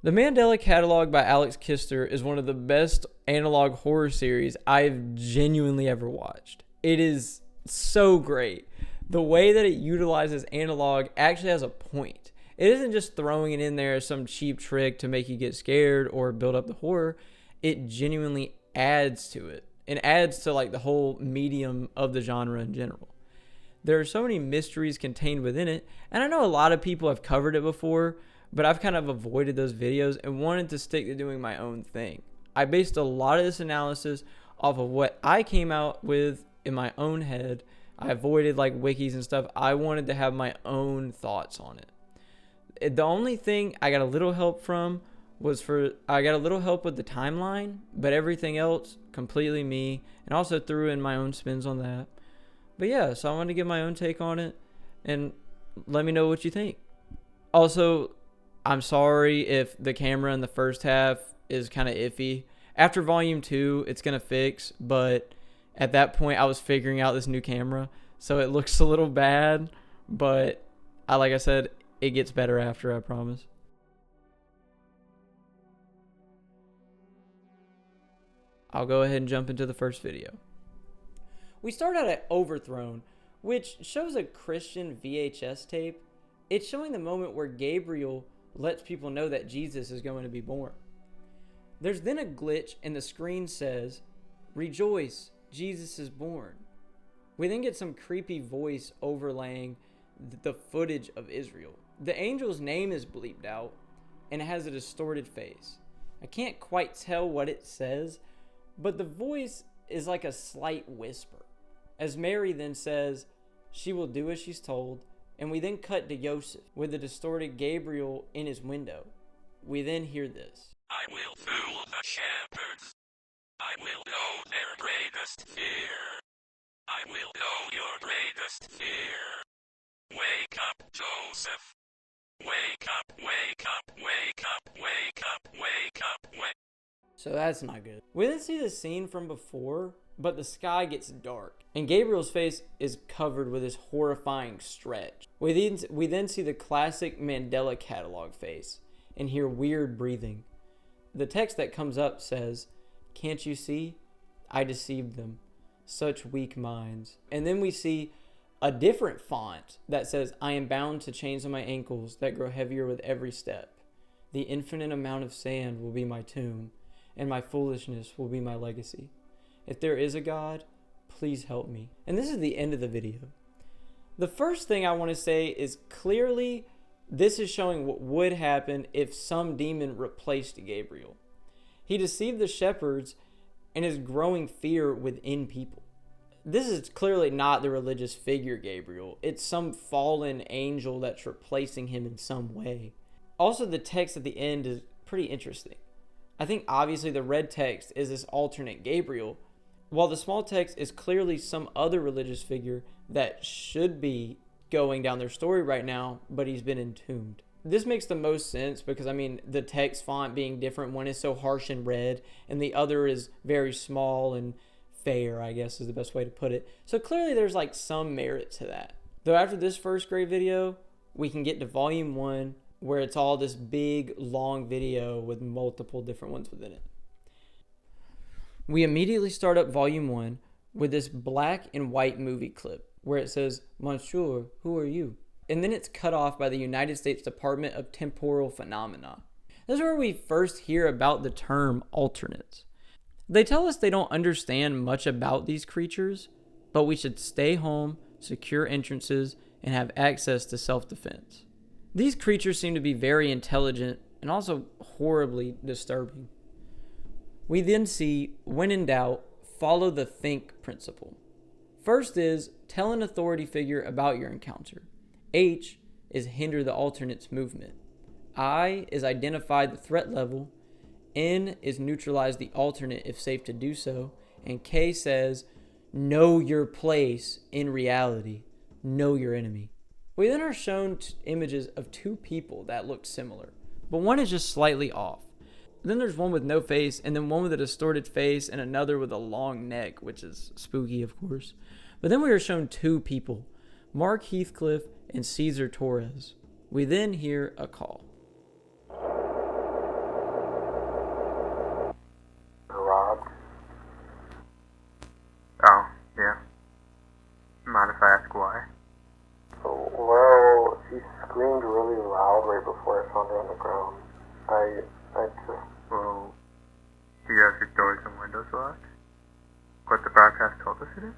The Mandela Catalogue by Alex Kister is one of the best analog horror series I've genuinely ever watched. It is so great. The way that it utilizes analog actually has a point. It isn't just throwing it in there as some cheap trick to make you get scared or build up the horror. It genuinely adds to it and adds to like the whole medium of the genre in general. There are so many mysteries contained within it, and I know a lot of people have covered it before, but I've kind of avoided those videos and wanted to stick to doing my own thing. I based a lot of this analysis off of what I came out with in my own head. I avoided like wikis and stuff. I wanted to have my own thoughts on it. The only thing I got a little help from I got a little help with the timeline, but everything else completely me, and also threw in my own spins on that. But yeah, so I wanted to give my own take on it and let me know what you think. Also, I'm sorry if the camera in the first half is kind of iffy. After volume 2, it's going to fix, but at that point I was figuring out this new camera, so it looks a little bad, but like I said, it gets better after, I promise. I'll go ahead and jump into the first video. We start out at Overthrone, which shows a Christian VHS tape. It's showing the moment where Gabriel lets people know that Jesus is going to be born. There's then a glitch and the screen says, "Rejoice, Jesus is born." We then get some creepy voice overlaying the footage of Israel. The angel's name is bleeped out and it has a distorted face. I can't quite tell what it says, but the voice is like a slight whisper. As Mary then says, she will do as she's told, and we then cut to Joseph with the distorted Gabriel in his window. We then hear this. "I will fool the shepherds. I will know their greatest fear. I will know your greatest fear. Wake up, Joseph. Wake up, wake up, wake up, wake up, wake up, wake." So that's not good. We then see the scene from before, but the sky gets dark, and Gabriel's face is covered with this horrifying stretch. We then see the classic Mandela Catalogue face, and hear weird breathing. The text that comes up says, "Can't you see? I deceived them. Such weak minds." And then we see a different font that says, "I am bound to chains on my ankles that grow heavier with every step. The infinite amount of sand will be my tomb, and my foolishness will be my legacy. If there is a God, please help me." And this is the end of the video. The first thing I want to say is clearly this is showing what would happen if some demon replaced Gabriel. He deceived the shepherds and is growing fear within people. This is clearly not the religious figure Gabriel. It's some fallen angel that's replacing him in some way. Also, the text at the end is pretty interesting. I think obviously the red text is this alternate Gabriel, while the small text is clearly some other religious figure that should be going down their story right now, but he's been entombed. This makes the most sense because, I mean, the text font being different, one is so harsh and red, and the other is very small and fair, I guess is the best way to put it. So clearly there's like some merit to that. Though after this first grade video, we can get to volume 1, where it's all this big, long video with multiple different ones within it. We immediately start up volume 1 with this black and white movie clip where it says, "Monsieur, who are you?" And then it's cut off by the United States Department of Temporal Phenomena. This is where we first hear about the term alternates. They tell us they don't understand much about these creatures, but we should stay home, secure entrances, and have access to self-defense. These creatures seem to be very intelligent and also horribly disturbing. We then see, when in doubt, follow the think principle. First is tell an authority figure about your encounter. H is hinder the alternate's movement. I is identify the threat level. N is neutralize the alternate if safe to do so. And K says know your place in reality. Know your enemy. We then are shown images of two people that look similar, but one is just slightly off. Then there's one with no face, and then one with a distorted face, and another with a long neck, which is spooky, of course. But then we are shown two people, Mark Heathcliff and Cesar Torres. We then hear a call. before I found her on the ground. I just moved. Do you have your doors and windows locked? What the broadcast told us it is?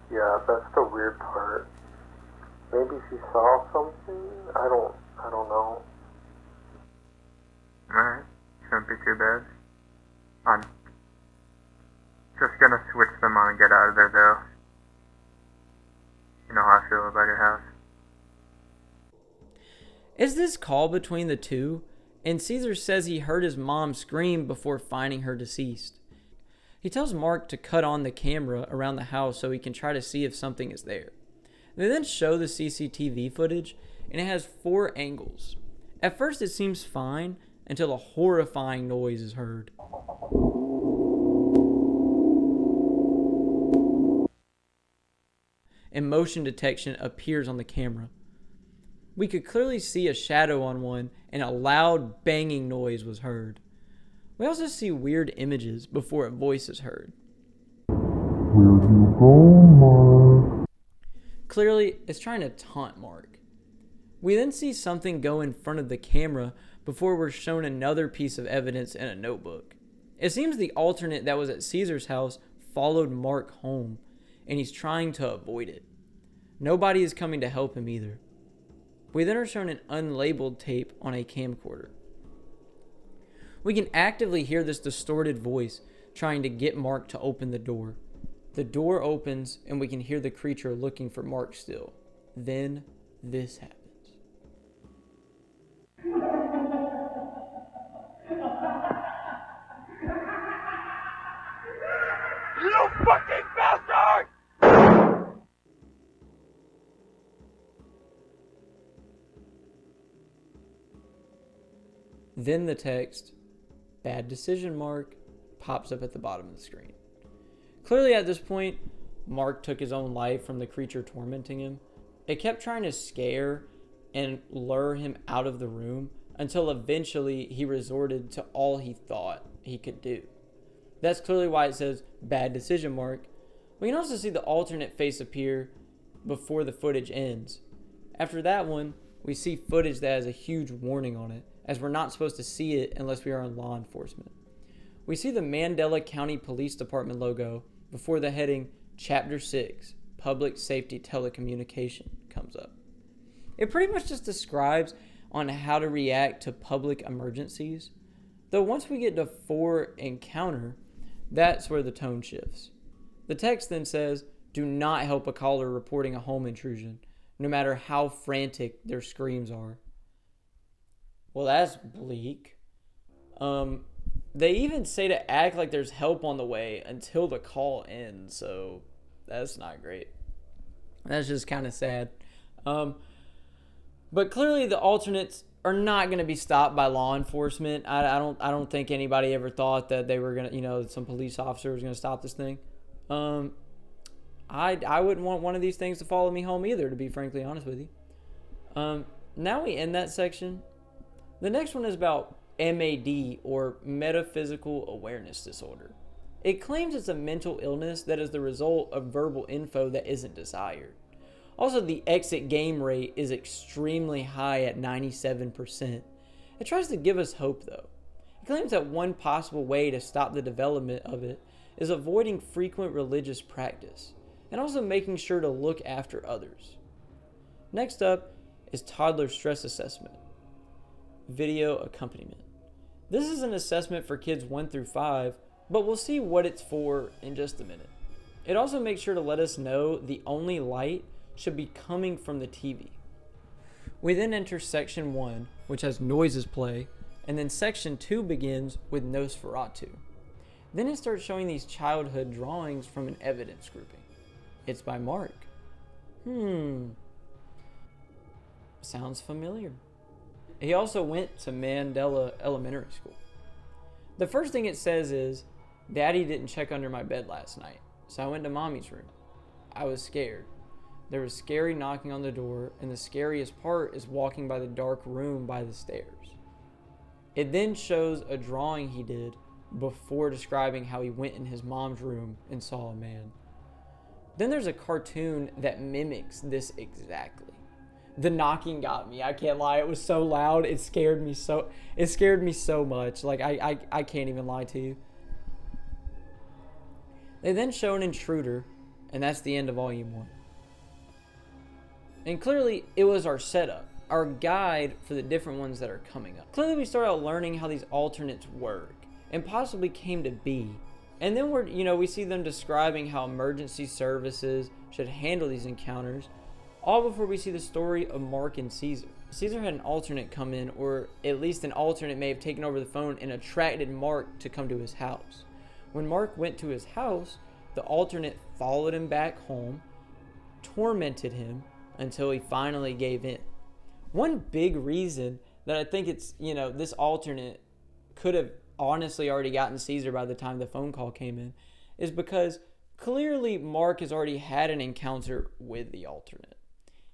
Yeah, that's the weird part. Maybe she saw something? I don't know. Alright, shouldn't be too bad. I'm just gonna switch them on and get out of there, though. You know how I feel about your house. Is this call between the two? And Caesar says he heard his mom scream before finding her deceased. He tells Mark to cut on the camera around the house so he can try to see if something is there. They then show the CCTV footage, and it has 4 angles. At first it seems fine until a horrifying noise is heard. And motion detection appears on the camera. We could clearly see a shadow on one, and a loud banging noise was heard. We also see weird images before a voice is heard. Where'd you go, Mark? Clearly, it's trying to taunt Mark. We then see something go in front of the camera before we're shown another piece of evidence in a notebook. It seems the alternate that was at Caesar's house followed Mark home, and he's trying to avoid it. Nobody is coming to help him either. We then are shown an unlabeled tape on a camcorder. We can actively hear this distorted voice trying to get Mark to open the door. The door opens and we can hear the creature looking for Mark still. Then this happens. You fucking bastard! Then the text, "Bad decision, Mark," pops up at the bottom of the screen. Clearly at this point, Mark took his own life from the creature tormenting him. It kept trying to scare and lure him out of the room until eventually he resorted to all he thought he could do. That's clearly why it says, "Bad decision, Mark." We can also see the alternate face appear before the footage ends. After that one, we see footage that has a huge warning on it, as we're not supposed to see it unless we are in law enforcement. We see the Mandela County Police Department logo before the heading Chapter 6, Public Safety Telecommunication comes up. It pretty much just describes on how to react to public emergencies, though once we get to "for encounter," that's where the tone shifts. The text then says, "Do not help a caller reporting a home intrusion, no matter how frantic their screams are." Well, that's bleak. They even say to act like there's help on the way until the call ends, so that's not great. That's just kind of sad. But clearly the alternates are not going to be stopped by law enforcement. I don't think anybody ever thought that they were going to, some police officer was going to stop this thing. I wouldn't want one of these things to follow me home either, to be frankly honest with you. Now we end that section. The next one is about MAD, or metaphysical awareness disorder. It claims it's a mental illness that is the result of verbal info that isn't desired. Also, the exit game rate is extremely high at 97%. It tries to give us hope, though. It claims that one possible way to stop the development of it is avoiding frequent religious practice, and also making sure to look after others. Next up is toddler stress assessment. Video accompaniment. This is an assessment for kids 1 through 5, but we'll see what it's for in just a minute. It also makes sure to let us know the only light should be coming from the TV. We then enter section 1, which has noises play, and then section 2 begins with Nosferatu. Then it starts showing these childhood drawings from an evidence grouping. It's by Mark. Sounds familiar. He also went to Mandela Elementary School. The first thing it says is, "Daddy didn't check under my bed last night, so I went to Mommy's room. I was scared. There was scary knocking on the door, and the scariest part is walking by the dark room by the stairs." It then shows a drawing he did before describing how he went in his mom's room and saw a man. Then there's a cartoon that mimics this exactly. The knocking got me. I can't lie. It was so loud. It scared me so much. Like, I can't even lie to you. They then show an intruder, and that's the end of Volume 1. And clearly, it was our setup, our guide for the different ones that are coming up. Clearly, we start out learning how these alternates work, and possibly came to be. And then we see them describing how emergency services should handle these encounters, all before we see the story of Mark and Caesar. Caesar had an alternate come in, or at least an alternate may have taken over the phone and attracted Mark to come to his house. When Mark went to his house, the alternate followed him back home, tormented him until he finally gave in. One big reason that I think it's, this alternate could have honestly already gotten Caesar by the time the phone call came in is because clearly Mark has already had an encounter with the alternate.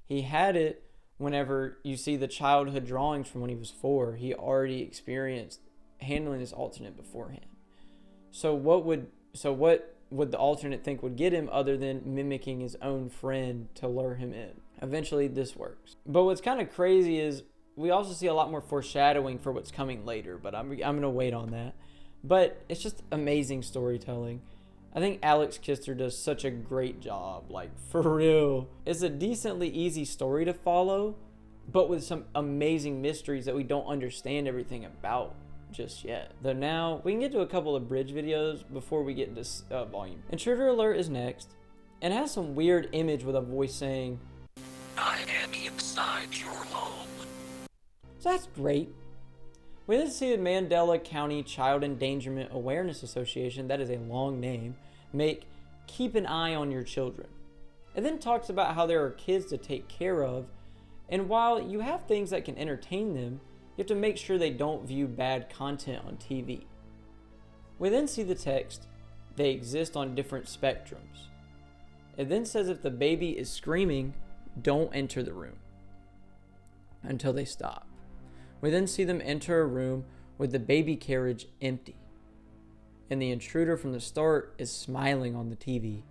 He had it whenever you see the childhood drawings from when he was 4. He already experienced handling this alternate beforehand. So what would the alternate think would get him other than mimicking his own friend to lure him in? Eventually this works. But what's kind of crazy is we also see a lot more foreshadowing for what's coming later, but I'm going to wait on that. But it's just amazing storytelling. I think Alex Kister does such a great job, like, for real. It's a decently easy story to follow, but with some amazing mysteries that we don't understand everything about just yet. Though now, we can get to a couple of bridge videos before we get into volume. Intruder Alert is next, and has some weird image with a voice saying, I am inside your home. So that's great. We then see the Mandela County Child Endangerment Awareness Association, that is a long name, make Keep an Eye on Your Children. It then talks about how there are kids to take care of, and while you have things that can entertain them, you have to make sure they don't view bad content on TV. We then see the text, they exist on different spectrums. It then says if the baby is screaming, don't enter the room until they stop. We then see them enter a room with the baby carriage empty, and the intruder from the start is smiling on the TV.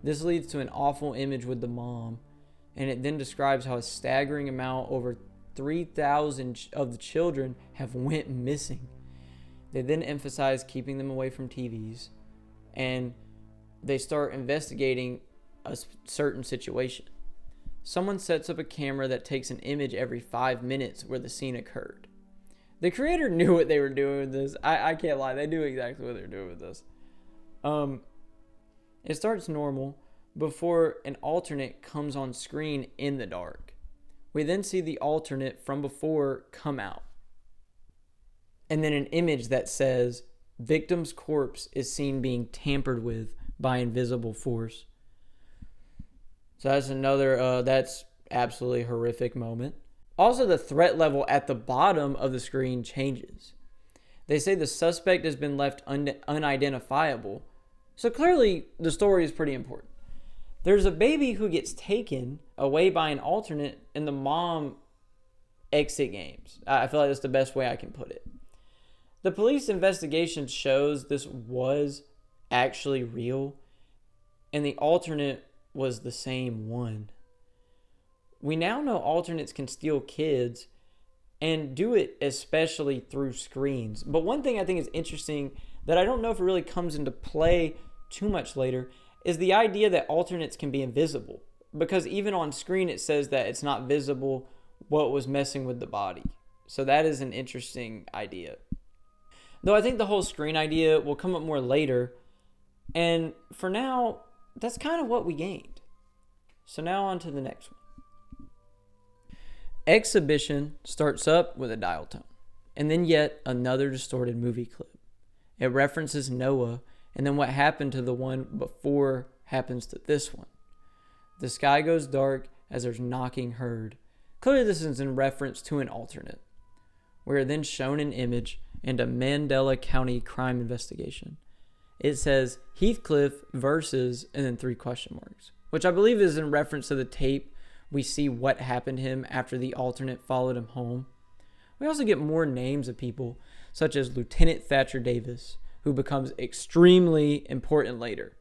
This leads to an awful image with the mom, and it then describes how a staggering amount, over 3,000 of the children have went missing. They then emphasize keeping them away from TVs, and they start investigating a certain situation. Someone sets up a camera that takes an image every 5 minutes where the scene occurred. The creator knew what they were doing with this. I can't lie. They knew exactly what they were doing with this. It starts normal before an alternate comes on screen in the dark. We then see the alternate from before come out. And then an image that says, victim's corpse is seen being tampered with by invisible force. So that's another, that's absolutely horrific moment. Also, the threat level at the bottom of the screen changes. They say the suspect has been left unidentifiable. So clearly, the story is pretty important. There's a baby who gets taken away by an alternate, and the mom exit games. I feel like that's the best way I can put it. The police investigation shows this was actually real, and the alternate was the same one. We now know alternates can steal kids and do it especially through screens. But one thing I think is interesting that I don't know if it really comes into play too much later is the idea that alternates can be invisible. Because even on screen it says that it's not visible what was messing with the body. So that is an interesting idea. Though I think the whole screen idea will come up more later. And for now, that's kind of what we gained. So now on to the next one. Exhibition starts up with a dial tone, and then yet another distorted movie clip. It references Noah, and then what happened to the one before happens to this one. The sky goes dark as there's knocking heard. Clearly this is in reference to an alternate. We are then shown an image and a Mandela County crime investigation. It says Heathcliff versus, and then 3 question marks, which I believe is in reference to the tape. We see what happened to him after the alternate followed him home. We also get more names of people, such as Lieutenant Thatcher Davis, who becomes extremely important later.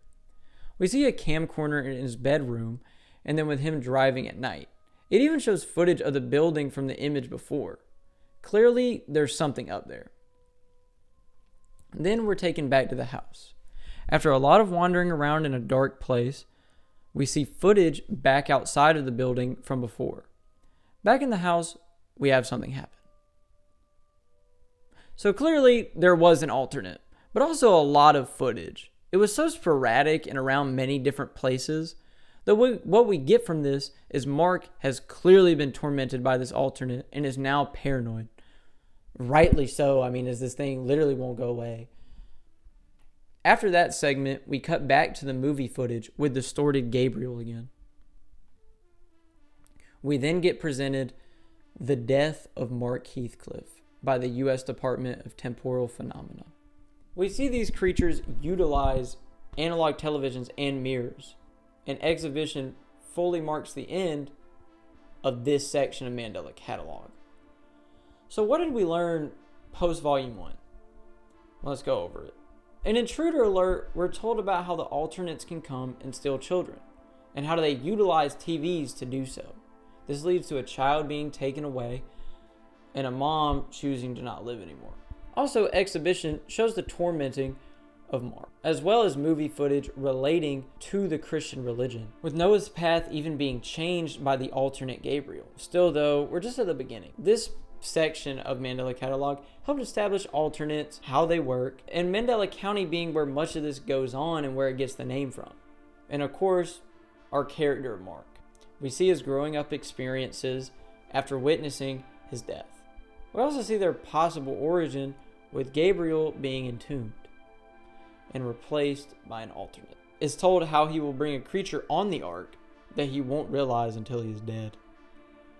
We see a camcorder in his bedroom, and then with him driving at night. It even shows footage of the building from the image before. Clearly, there's something up there. Then we're taken back to the house. After a lot of wandering around in a dark place, we see footage back outside of the building from before. Back in the house, we have something happen. So clearly, there was an alternate, but also a lot of footage. It was so sporadic and around many different places that what we get from this is Mark has clearly been tormented by this alternate and is now paranoid. Rightly so, as this thing literally won't go away. After that segment, we cut back to the movie footage with distorted Gabriel again. We then get presented the death of Mark Heathcliff by the U.S. Department of Temporal Phenomena. We see these creatures utilize analog televisions and mirrors. An exhibition fully marks the end of this section of Mandela Catalogue. So what did we learn post Volume 1? Let's go over it. In Intruder Alert, we're told about how the alternates can come and steal children, and how do they utilize TVs to do so. This leads to a child being taken away, and a mom choosing to not live anymore. Also, Exhibition shows the tormenting of Mark, as well as movie footage relating to the Christian religion, with Noah's path even being changed by the alternate Gabriel. Still though, we're just at the beginning. This section of Mandela Catalogue helped establish alternates, how they work, and Mandela County being where much of this goes on and where it gets the name from. And of course, our character Mark. We see his growing up experiences after witnessing his death. We also see their possible origin with Gabriel being entombed and replaced by an alternate. It's told how he will bring a creature on the ark that he won't realize until he is dead,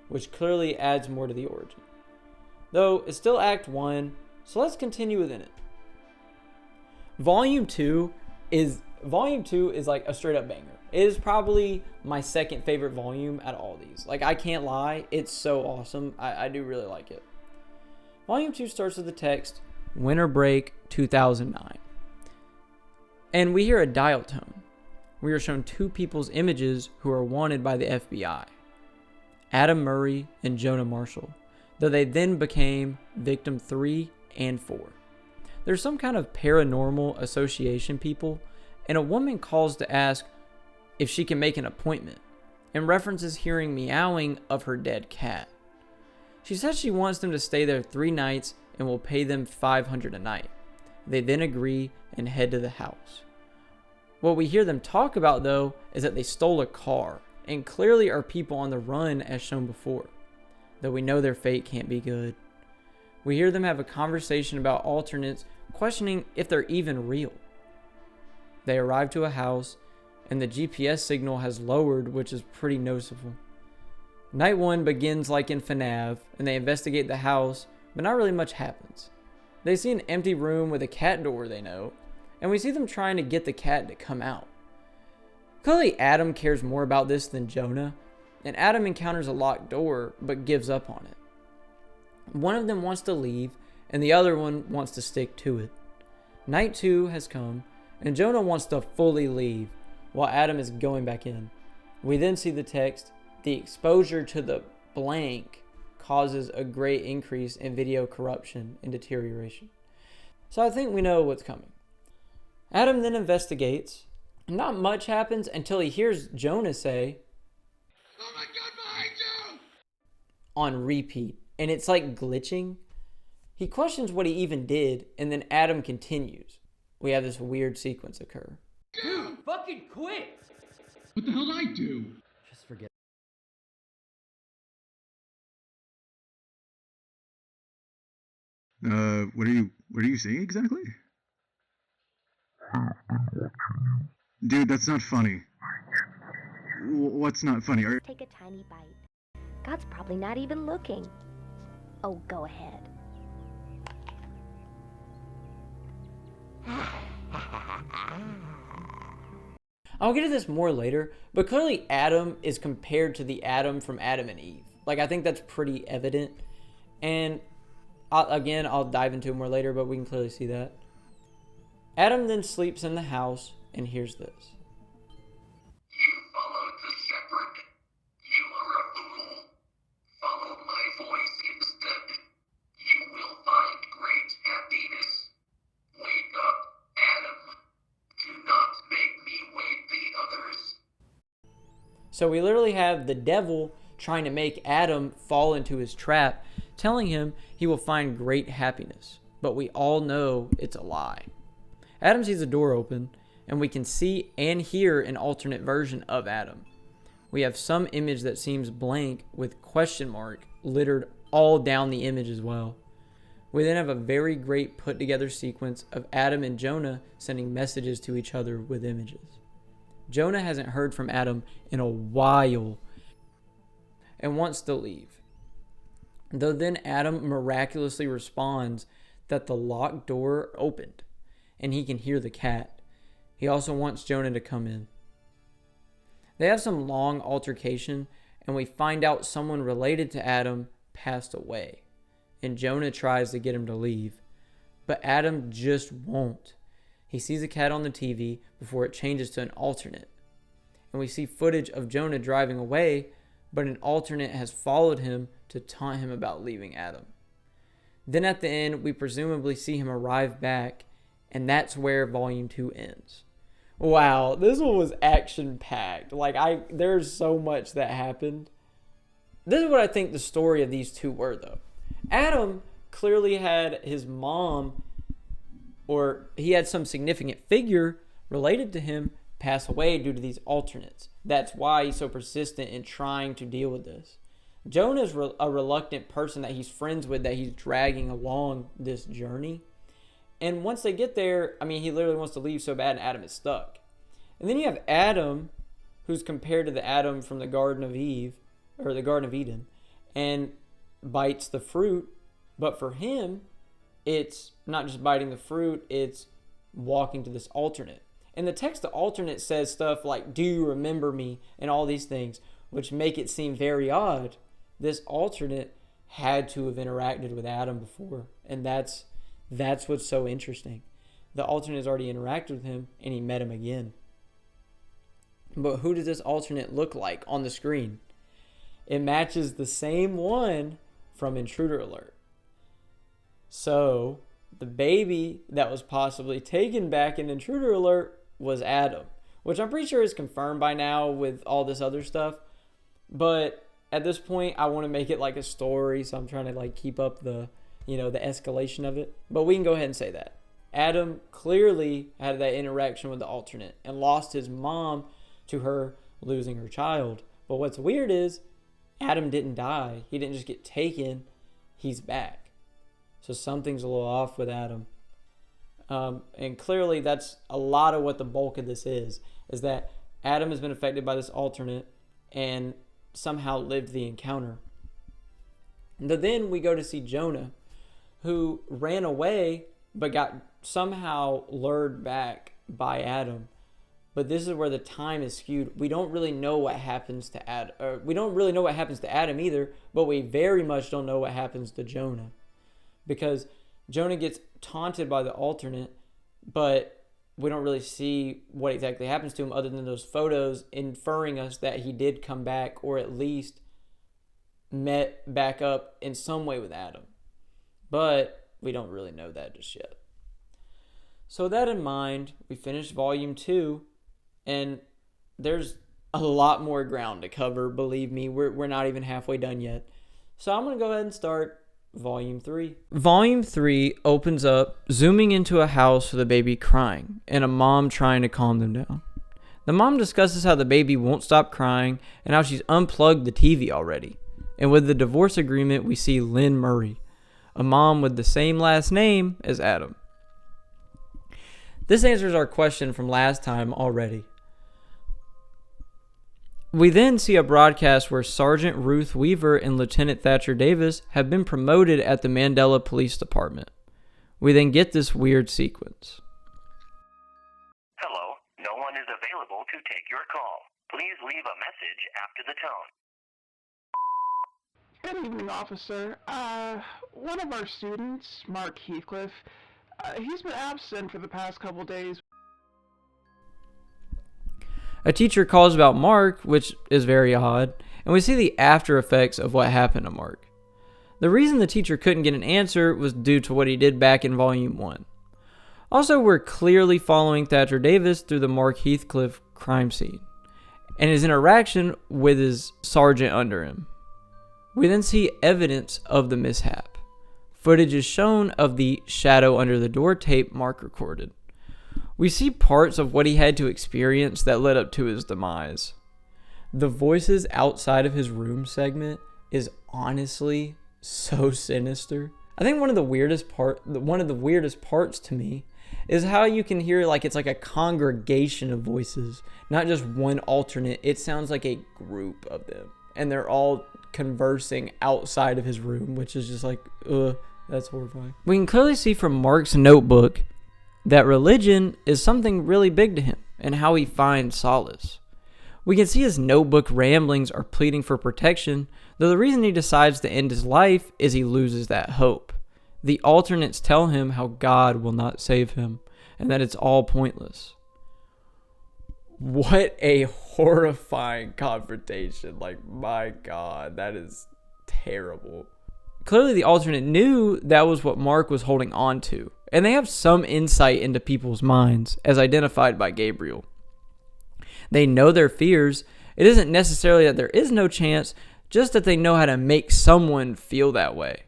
which clearly adds more to the origin. Though it's still Act 1, so let's continue within it. Volume 2 is like a straight up banger. It is probably my second favorite volume out of all these. Like, I can't lie, it's so awesome. I do really like it. Volume 2 starts with the text, Winter Break 2009. And we hear a dial tone. We are shown two people's images who are wanted by the FBI. Adam Murray and Jonah Marshall, though they then became victim 3 and 4. There's some kind of paranormal association people, and a woman calls to ask if she can make an appointment, and references hearing meowing of her dead cat. She says she wants them to stay there 3 nights and will pay them $500 a night. They then agree and head to the house. What we hear them talk about, though, is that they stole a car, and clearly are people on the run as shown before, though we know their fate can't be good. We hear them have a conversation about alternates, questioning if they're even real. They arrive to a house, and the GPS signal has lowered, which is pretty noticeable. Night 1 begins like in FNAF, and they investigate the house, but not really much happens. They see an empty room with a cat door they know, and we see them trying to get the cat to come out. Clearly Adam cares more about this than Jonah, and Adam encounters a locked door, but gives up on it. One of them wants to leave, and the other one wants to stick to it. Night 2 has come, and Jonah wants to fully leave, while Adam is going back in. We then see the text, the exposure to the blank causes a great increase in video corruption and deterioration. So I think we know what's coming. Adam then investigates. Not much happens until he hears Jonah say, "Oh my God, behind you!" on repeat, and it's like glitching. He questions what he even did, and then Adam continues. We have this weird sequence occur. Dude, fucking quit! What the hell did I do? Just forget. What are you saying exactly? Dude, that's not funny. What's not funny? Take a tiny bite. God's probably not even looking. Oh, go ahead. I'll get to this more later, but clearly Adam is compared to the Adam from Adam and Eve. Like, I think that's pretty evident. And I'll dive into it more later, but we can clearly see that. Adam then sleeps in the house and hears this. You followed the separate. You are a fool. So we literally have the devil trying to make Adam fall into his trap, telling him he will find great happiness. But we all know it's a lie. Adam sees the door open, and we can see and hear an alternate version of Adam. We have some image that seems blank with question mark littered all down the image as well. We then have a very great put together sequence of Adam and Jonah sending messages to each other with images. Jonah hasn't heard from Adam in a while and wants to leave. Though then Adam miraculously responds that the locked door opened and he can hear the cat. He also wants Jonah to come in. They have some long altercation and we find out someone related to Adam passed away. And Jonah tries to get him to leave. But Adam just won't. He sees a cat on the TV before it changes to an alternate. And we see footage of Jonah driving away, but an alternate has followed him to taunt him about leaving Adam. Then at the end, we presumably see him arrive back, and that's where Volume 2 ends. Wow, this one was action-packed. There's so much that happened. This is what I think the story of these two were, though. Adam clearly had his mom, or he had some significant figure related to him, pass away due to these alternates. That's why he's so persistent in trying to deal with this. Jonah's a reluctant person that he's friends with, that he's dragging along this journey. And once they get there, he literally wants to leave so bad, and Adam is stuck. And then you have Adam, who's compared to the Adam from the Garden of Eve, or the Garden of Eden, and bites the fruit. But for him, it's not just biting the fruit, it's walking to this alternate. In the text, the alternate says stuff like, "Do you remember me?" and all these things, which make it seem very odd. This alternate had to have interacted with Adam before, and that's what's so interesting. The alternate has already interacted with him, and he met him again. But who does this alternate look like on the screen? It matches the same one from Intruder Alert. So the baby that was possibly taken back in Intruder Alert was Adam, which I'm pretty sure is confirmed by now with all this other stuff. But at this point, I want to make it like a story, so I'm trying to keep up the escalation of it. But we can go ahead and say that Adam clearly had that interaction with the alternate and lost his mom to her losing her child. But what's weird is Adam didn't die. He didn't just get taken. He's back. So something's a little off with Adam. And clearly that's a lot of what the bulk of this is that Adam has been affected by this alternate and somehow lived the encounter. And then we go to see Jonah, who ran away but got somehow lured back by Adam. But this is where the time is skewed. We don't really know what happens to Adam. We don't really know what happens to Adam either, but we very much don't know what happens to Jonah. Because Jonah gets taunted by the alternate, but we don't really see what exactly happens to him other than those photos inferring us that he did come back, or at least met back up in some way with Adam. But we don't really know that just yet. So with that in mind, we finished Volume 2, and there's a lot more ground to cover, believe me. We're not even halfway done yet. So I'm going to go ahead and start Volume 3. Volume 3 opens up zooming into a house with a baby crying and a mom trying to calm them down. The mom discusses how the baby won't stop crying and how she's unplugged the TV already. And with the divorce agreement, we see Lynn Murray, a mom with the same last name as Adam. This answers our question from last time already. We then see a broadcast where Sergeant Ruth Weaver and Lieutenant Thatcher Davis have been promoted at the Mandela Police Department. We then get this weird sequence. Hello, no one is available to take your call. Please leave a message after the tone. Good evening, officer. One of our students, Mark Heathcliff, he's been absent for the past couple days. A teacher calls about Mark, which is very odd, and we see the after effects of what happened to Mark. The reason the teacher couldn't get an answer was due to what he did back in Volume 1. Also, we're clearly following Thatcher Davis through the Mark Heathcliff crime scene. and his interaction with his sergeant under him. We then see evidence of the mishap. Footage is shown of the shadow under the door tape Mark recorded. We see parts of what he had to experience that led up to his demise. The voices outside of his room segment is honestly so sinister. I think one of the weirdest parts to me is how you can hear like it's like a congregation of voices, not just one alternate. It sounds like a group of them, and they're all conversing outside of his room, which is just like, that's horrifying. We can clearly see from Mark's notebook that religion is something really big to him and how he finds solace. We can see his notebook ramblings are pleading for protection, though the reason he decides to end his life is he loses that hope. The alternates tell him how God will not save him and that it's all pointless. What a horrifying confrontation. Like, my God, that is terrible. Clearly, the alternate knew that was what Mark was holding on to, and they have some insight into people's minds, as identified by Gabriel. They know their fears. It isn't necessarily that there is no chance, just that they know how to make someone feel that way.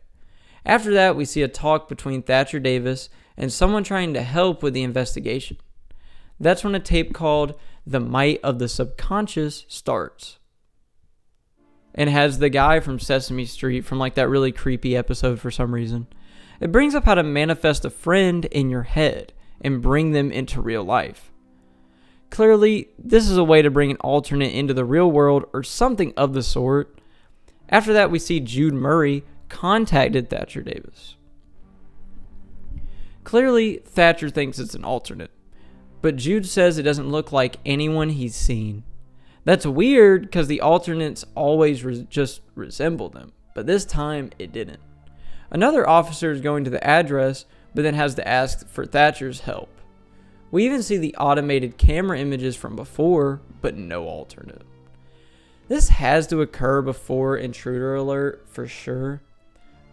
After that, we see a talk between Thatcher Davis and someone trying to help with the investigation. That's when a tape called The Might of the Subconscious starts. And has the guy from Sesame Street from like that really creepy episode for some reason. It brings up how to manifest a friend in your head and bring them into real life. Clearly, this is a way to bring an alternate into the real world or something of the sort. After that, we see Jude Murray contacted Thatcher Davis. Clearly, Thatcher thinks it's an alternate, but Jude says it doesn't look like anyone he's seen. That's weird because the alternates always just resemble them, but this time it didn't. Another officer is going to the address, but then has to ask for Thatcher's help. We even see the automated camera images from before, but no alternate. This has to occur before Intruder Alert for sure.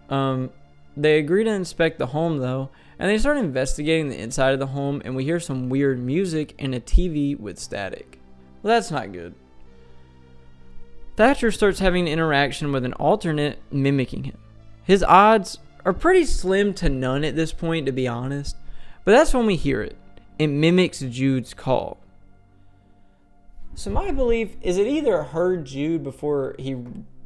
They agree to inspect the home though, and they start investigating the inside of the home, and we hear some weird music and a TV with static. Well, that's not good. Thatcher starts having an interaction with an alternate mimicking him. His odds are pretty slim to none at this point, to be honest, but that's when we hear it. It mimics Jude's call. So my belief is it either heard Jude before he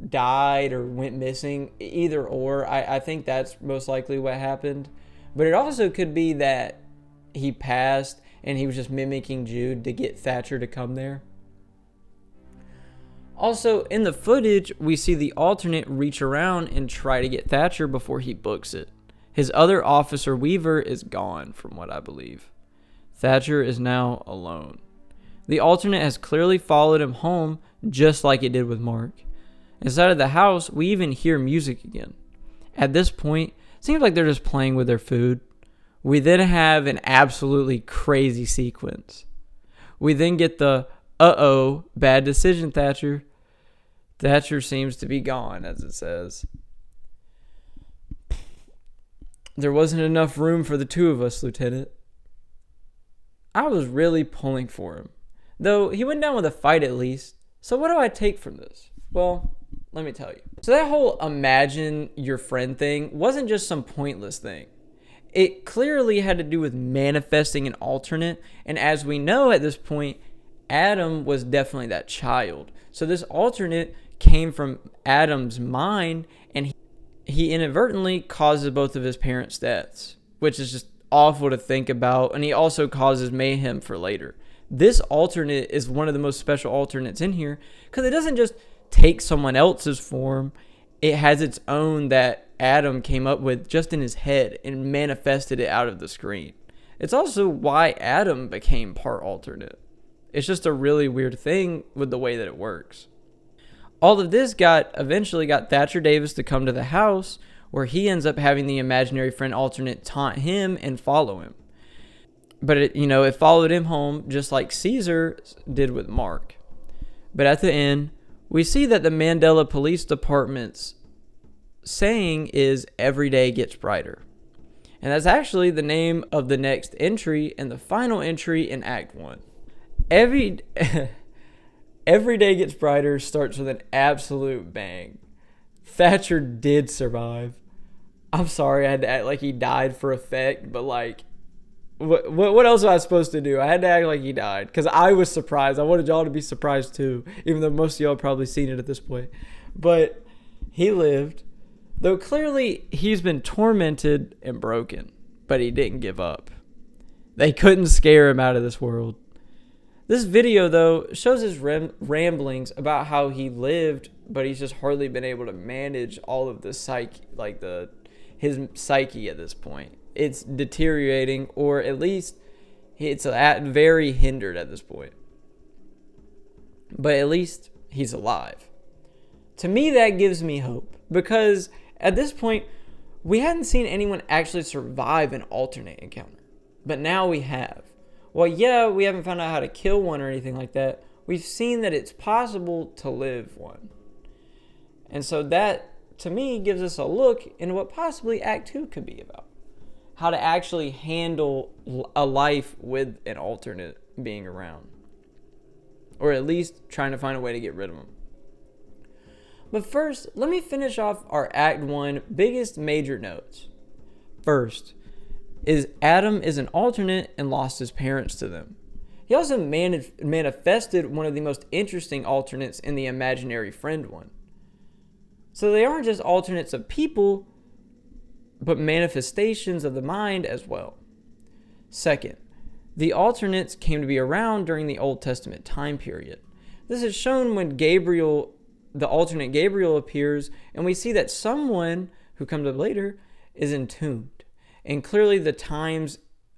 died or went missing, either or. I think that's most likely what happened. But it also could be that he passed and he was just mimicking Jude to get Thatcher to come there. Also, in the footage, we see the alternate reach around and try to get Thatcher before he books it. His other officer, Weaver, is gone, from what I believe. Thatcher is now alone. The alternate has clearly followed him home, just like it did with Mark. Inside of the house, we even hear music again. At this point, it seems like they're just playing with their food. We then have an absolutely crazy sequence. We then get the, uh-oh, bad decision, Thatcher. Thatcher seems to be gone, as it says. There wasn't enough room for the two of us, Lieutenant. I was really pulling for him. Though he went down with a fight at least. So what do I take from this? Well, let me tell you. So that whole imagine your friend thing wasn't just some pointless thing. It clearly had to do with manifesting an alternate. And as we know at this point, Adam was definitely that child. So this alternate came from Adam's mind, and he inadvertently causes both of his parents' deaths, which is just awful to think about. And he also causes mayhem for later. This alternate is one of the most special alternates in here because it doesn't just take someone else's form. It has its own that Adam came up with just in his head and manifested it out of the screen. It's also why Adam became part alternate. It's just a really weird thing with the way that it works. All of this eventually got Thatcher Davis to come to the house, where he ends up having the imaginary friend alternate taunt him and follow him. But it followed him home just like Caesar did with Mark. But at the end, we see that the Mandela Police Department's saying is every day gets brighter. And that's actually the name of the next entry and the final entry in Act 1. Every Day Gets Brighter starts with an absolute bang. Thatcher did survive. I'm sorry I had to act like he died for effect, but like, what else was I supposed to do? I had to act like he died because I was surprised. I wanted y'all to be surprised too, even though most of y'all have probably seen it at this point. But he lived, though clearly he's been tormented and broken, but he didn't give up. They couldn't scare him out of this world. This video, though, shows his ramblings about how he lived, but he's just hardly been able to manage all of the his psyche at this point. It's deteriorating, or at least it's very hindered at this point. But at least he's alive. To me, that gives me hope, because at this point, we hadn't seen anyone actually survive an alternate encounter. But now we have. Well, yeah, we haven't found out how to kill one or anything like that. We've seen that it's possible to live one. And so that, to me, gives us a look into what possibly Act 2 could be about. How to actually handle a life with an alternate being around. Or at least trying to find a way to get rid of them. But first, let me finish off our Act 1 biggest major notes. First, is Adam is an alternate and lost his parents to them. He also manifested one of the most interesting alternates in the imaginary friend one. So they aren't just alternates of people, but manifestations of the mind as well. Second, the alternates came to be around during the Old Testament time period. This is shown when the alternate Gabriel appears, and we see that someone who comes up later is entombed. And clearly the times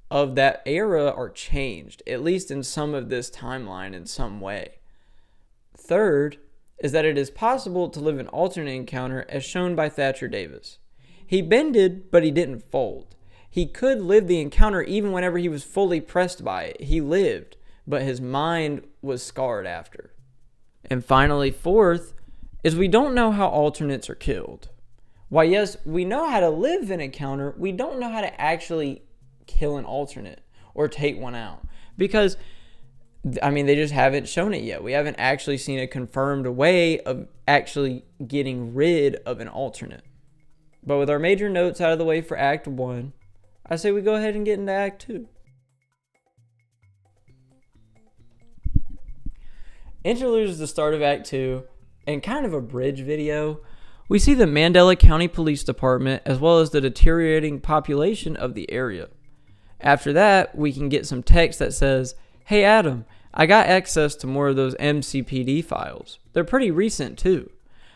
of that era are changed, at least in some of this timeline in some way. Third is that it is possible to live an alternate encounter as shown by Thatcher Davis. He bended, but he didn't fold. He could live the encounter even whenever he was fully pressed by it. He lived, but his mind was scarred after. And finally, fourth, is we don't know how alternates are killed. Why, yes, we know how to live an encounter, we don't know how to actually kill an alternate or take one out. Because, they just haven't shown it yet. We haven't actually seen a confirmed way of actually getting rid of an alternate. But with our major notes out of the way for Act 1, I say we go ahead and get into Act 2. Interludes is the start of Act 2, and kind of a bridge video. We see the Mandela County Police Department as well as the deteriorating population of the area. After that, we can get some text that says, "Hey Adam, I got access to more of those MCPD files. They're pretty recent too.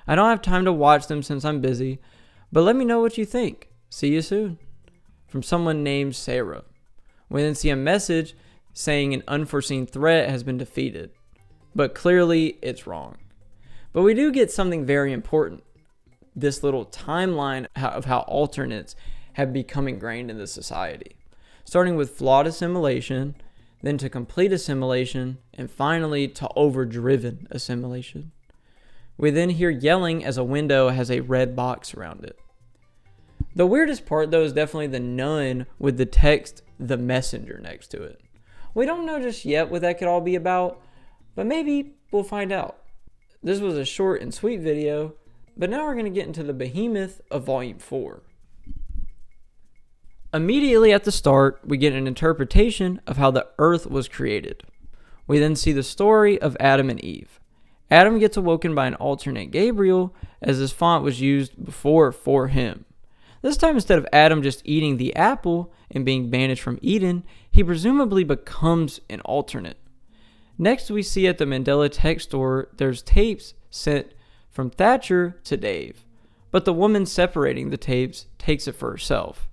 I don't have time to watch them since I'm busy, but let me know what you think. See you soon." From someone named Sarah. We then see a message saying an unforeseen threat has been defeated. But clearly it's wrong. But we do get something very important. This little timeline of how alternates have become ingrained in the society. Starting with flawed assimilation, then to complete assimilation, and finally to overdriven assimilation. We then hear yelling as a window has a red box around it. The weirdest part though is definitely the nun with the text "the messenger" next to it. We don't know just yet what that could all be about, but maybe we'll find out. This was a short and sweet video, but now we're going to get into the behemoth of Volume 4. Immediately at the start, we get an interpretation of how the earth was created. We then see the story of Adam and Eve. Adam gets awoken by an alternate Gabriel, as this font was used before for him. This time, instead of Adam just eating the apple and being banished from Eden, he presumably becomes an alternate. Next, we see at the Mandela tech store, there's tapes sent from Thatcher to Dave, but the woman separating the tapes takes it for herself.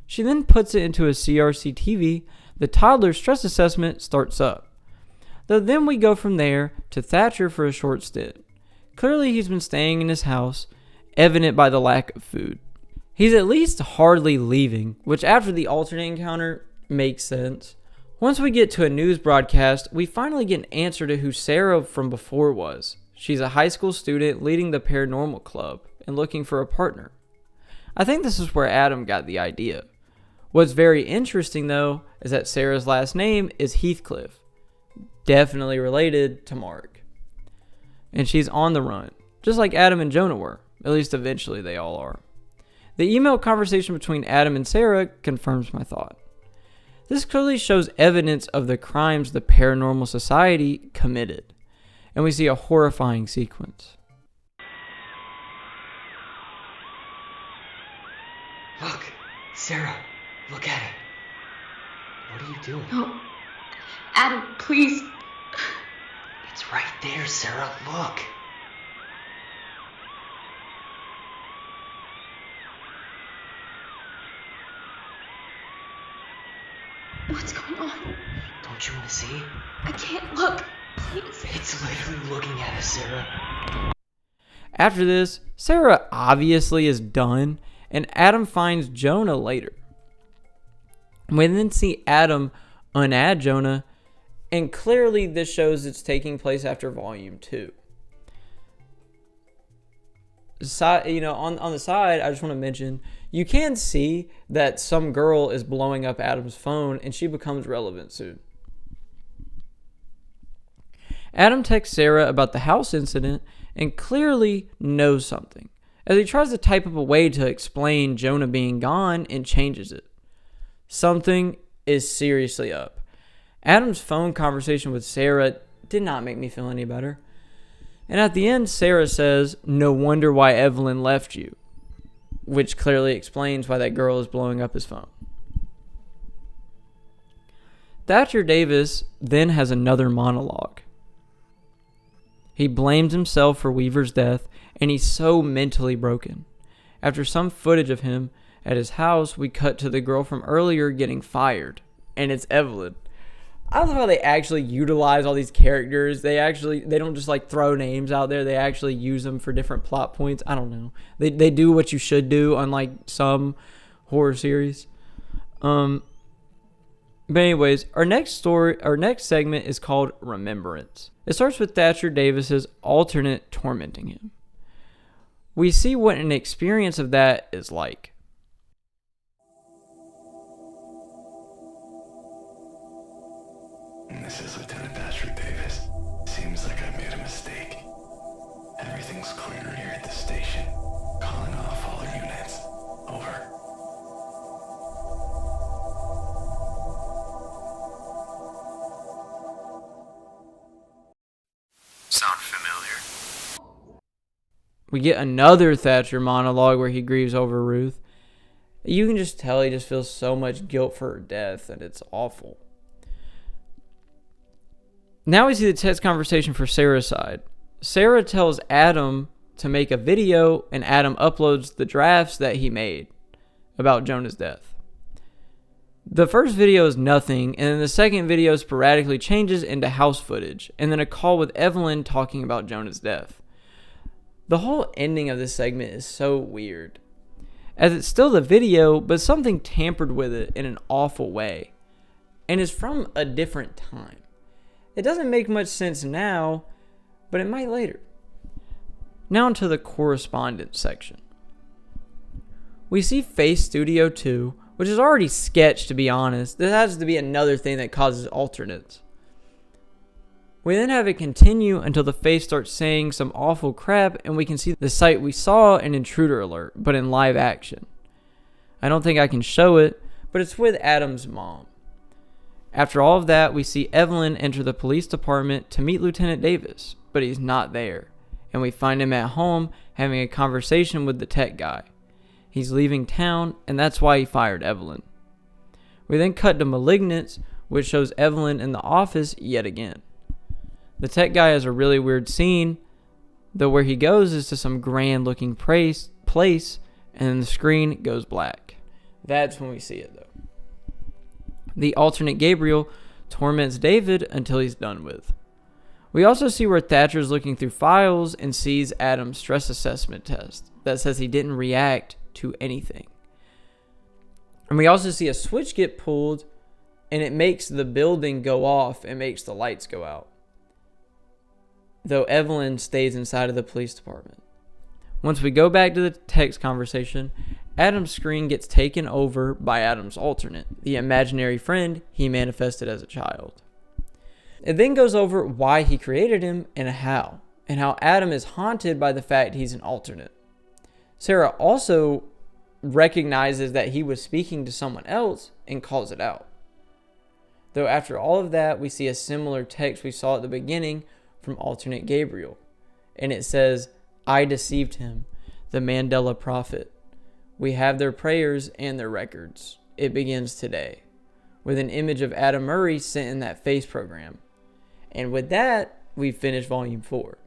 She then puts it into a CRC TV. The toddler stress assessment starts up. Though then we go from there to Thatcher for a short stint. Clearly he's been staying in his house, evident by the lack of food. He's at least hardly leaving, which after the alternate encounter makes sense. Once we get to a news broadcast, we finally get an answer to who Sarah from before was. She's a high school student leading the paranormal club and looking for a partner. I think this is where Adam got the idea. What's very interesting though is that Sarah's last name is Heathcliff. definitely related to Mark. And she's on the run, just like Adam and Jonah were. At least eventually they all are. The email conversation between Adam and Sarah confirms my thought. This clearly shows evidence of the crimes the paranormal society committed, and we see a horrifying sequence. Look, Sarah, look at it. What are you doing? No. Adam, please. It's right there, Sarah, look. What's going on? Don't you want to see? I can't look. Please. It's literally looking at us, Sarah. After this, Sarah obviously is done, and Adam finds Jonah later. We then see Adam unadd Jonah, and clearly this shows it's taking place after Volume 2. On the side, I just want to mention, you can see that some girl is blowing up Adam's phone, and she becomes relevant soon. Adam texts Sarah about the house incident and clearly knows something, as he tries to type up a way to explain Jonah being gone and changes it. Something is seriously up. Adam's phone conversation with Sarah did not make me feel any better. And at the end, Sarah says, "No wonder why Evelyn left you," which clearly explains why that girl is blowing up his phone. Thatcher Davis then has another monologue. He blames himself for Weaver's death, and he's so mentally broken. After some footage of him at his house, we cut to the girl from earlier getting fired, and it's Evelyn. I love how they actually utilize all these characters. They don't just like throw names out there. They actually use them for different plot points. I don't know. They do what you should do, unlike some horror series. But anyways, our next segment is called Remembrance. It starts with Thatcher Davis's alternate tormenting him. We see what an experience of that is like. This is Lieutenant Patrick Davis. Seems like I made a mistake. Everything's clear here at the station. Calling off all units. Over. Sound familiar? We get another Thatcher monologue where he grieves over Ruth. You can just tell he just feels so much guilt for her death, and it's awful. Now we see the text conversation for Sarah's side. Sarah tells Adam to make a video, and Adam uploads the drafts that he made about Jonah's death. The first video is nothing, and then the second video sporadically changes into house footage, and then a call with Evelyn talking about Jonah's death. The whole ending of this segment is so weird, as it's still the video, but something tampered with it in an awful way, and is from a different time. It doesn't make much sense now, but it might later. Now into the correspondence section. We see Face Studio 2, which is already sketch, to be honest. This has to be another thing that causes alternates. We then have it continue until the face starts saying some awful crap, and we can see the site we saw in Intruder Alert, but in live action. I don't think I can show it, but it's with Adam's mom. After all of that, we see Evelyn enter the police department to meet Lieutenant Davis, but he's not there, and we find him at home having a conversation with the tech guy. He's leaving town, and that's why he fired Evelyn. We then cut to Malignance, which shows Evelyn in the office yet again. The tech guy has a really weird scene, though where he goes is to some grand looking place, and then the screen goes black. That's when we see it, though. The alternate Gabriel torments David until he's done with. We also see where Thatcher's looking through files and sees Adam's stress assessment test that says he didn't react to anything. And we also see a switch get pulled, and it makes the building go off and makes the lights go out, though Evelyn stays inside of the police department. Once we go back to the text conversation, Adam's screen gets taken over by Adam's alternate, the imaginary friend he manifested as a child. It then goes over why he created him and how Adam is haunted by the fact he's an alternate. Sarah also recognizes that he was speaking to someone else and calls it out. Though after all of that, we see a similar text we saw at the beginning from alternate Gabriel. And it says, I deceived him, the Mandela prophet. We have their prayers and their records. It begins today, with an image of Adam Murray sent in that face program. And with that, we finish volume 4.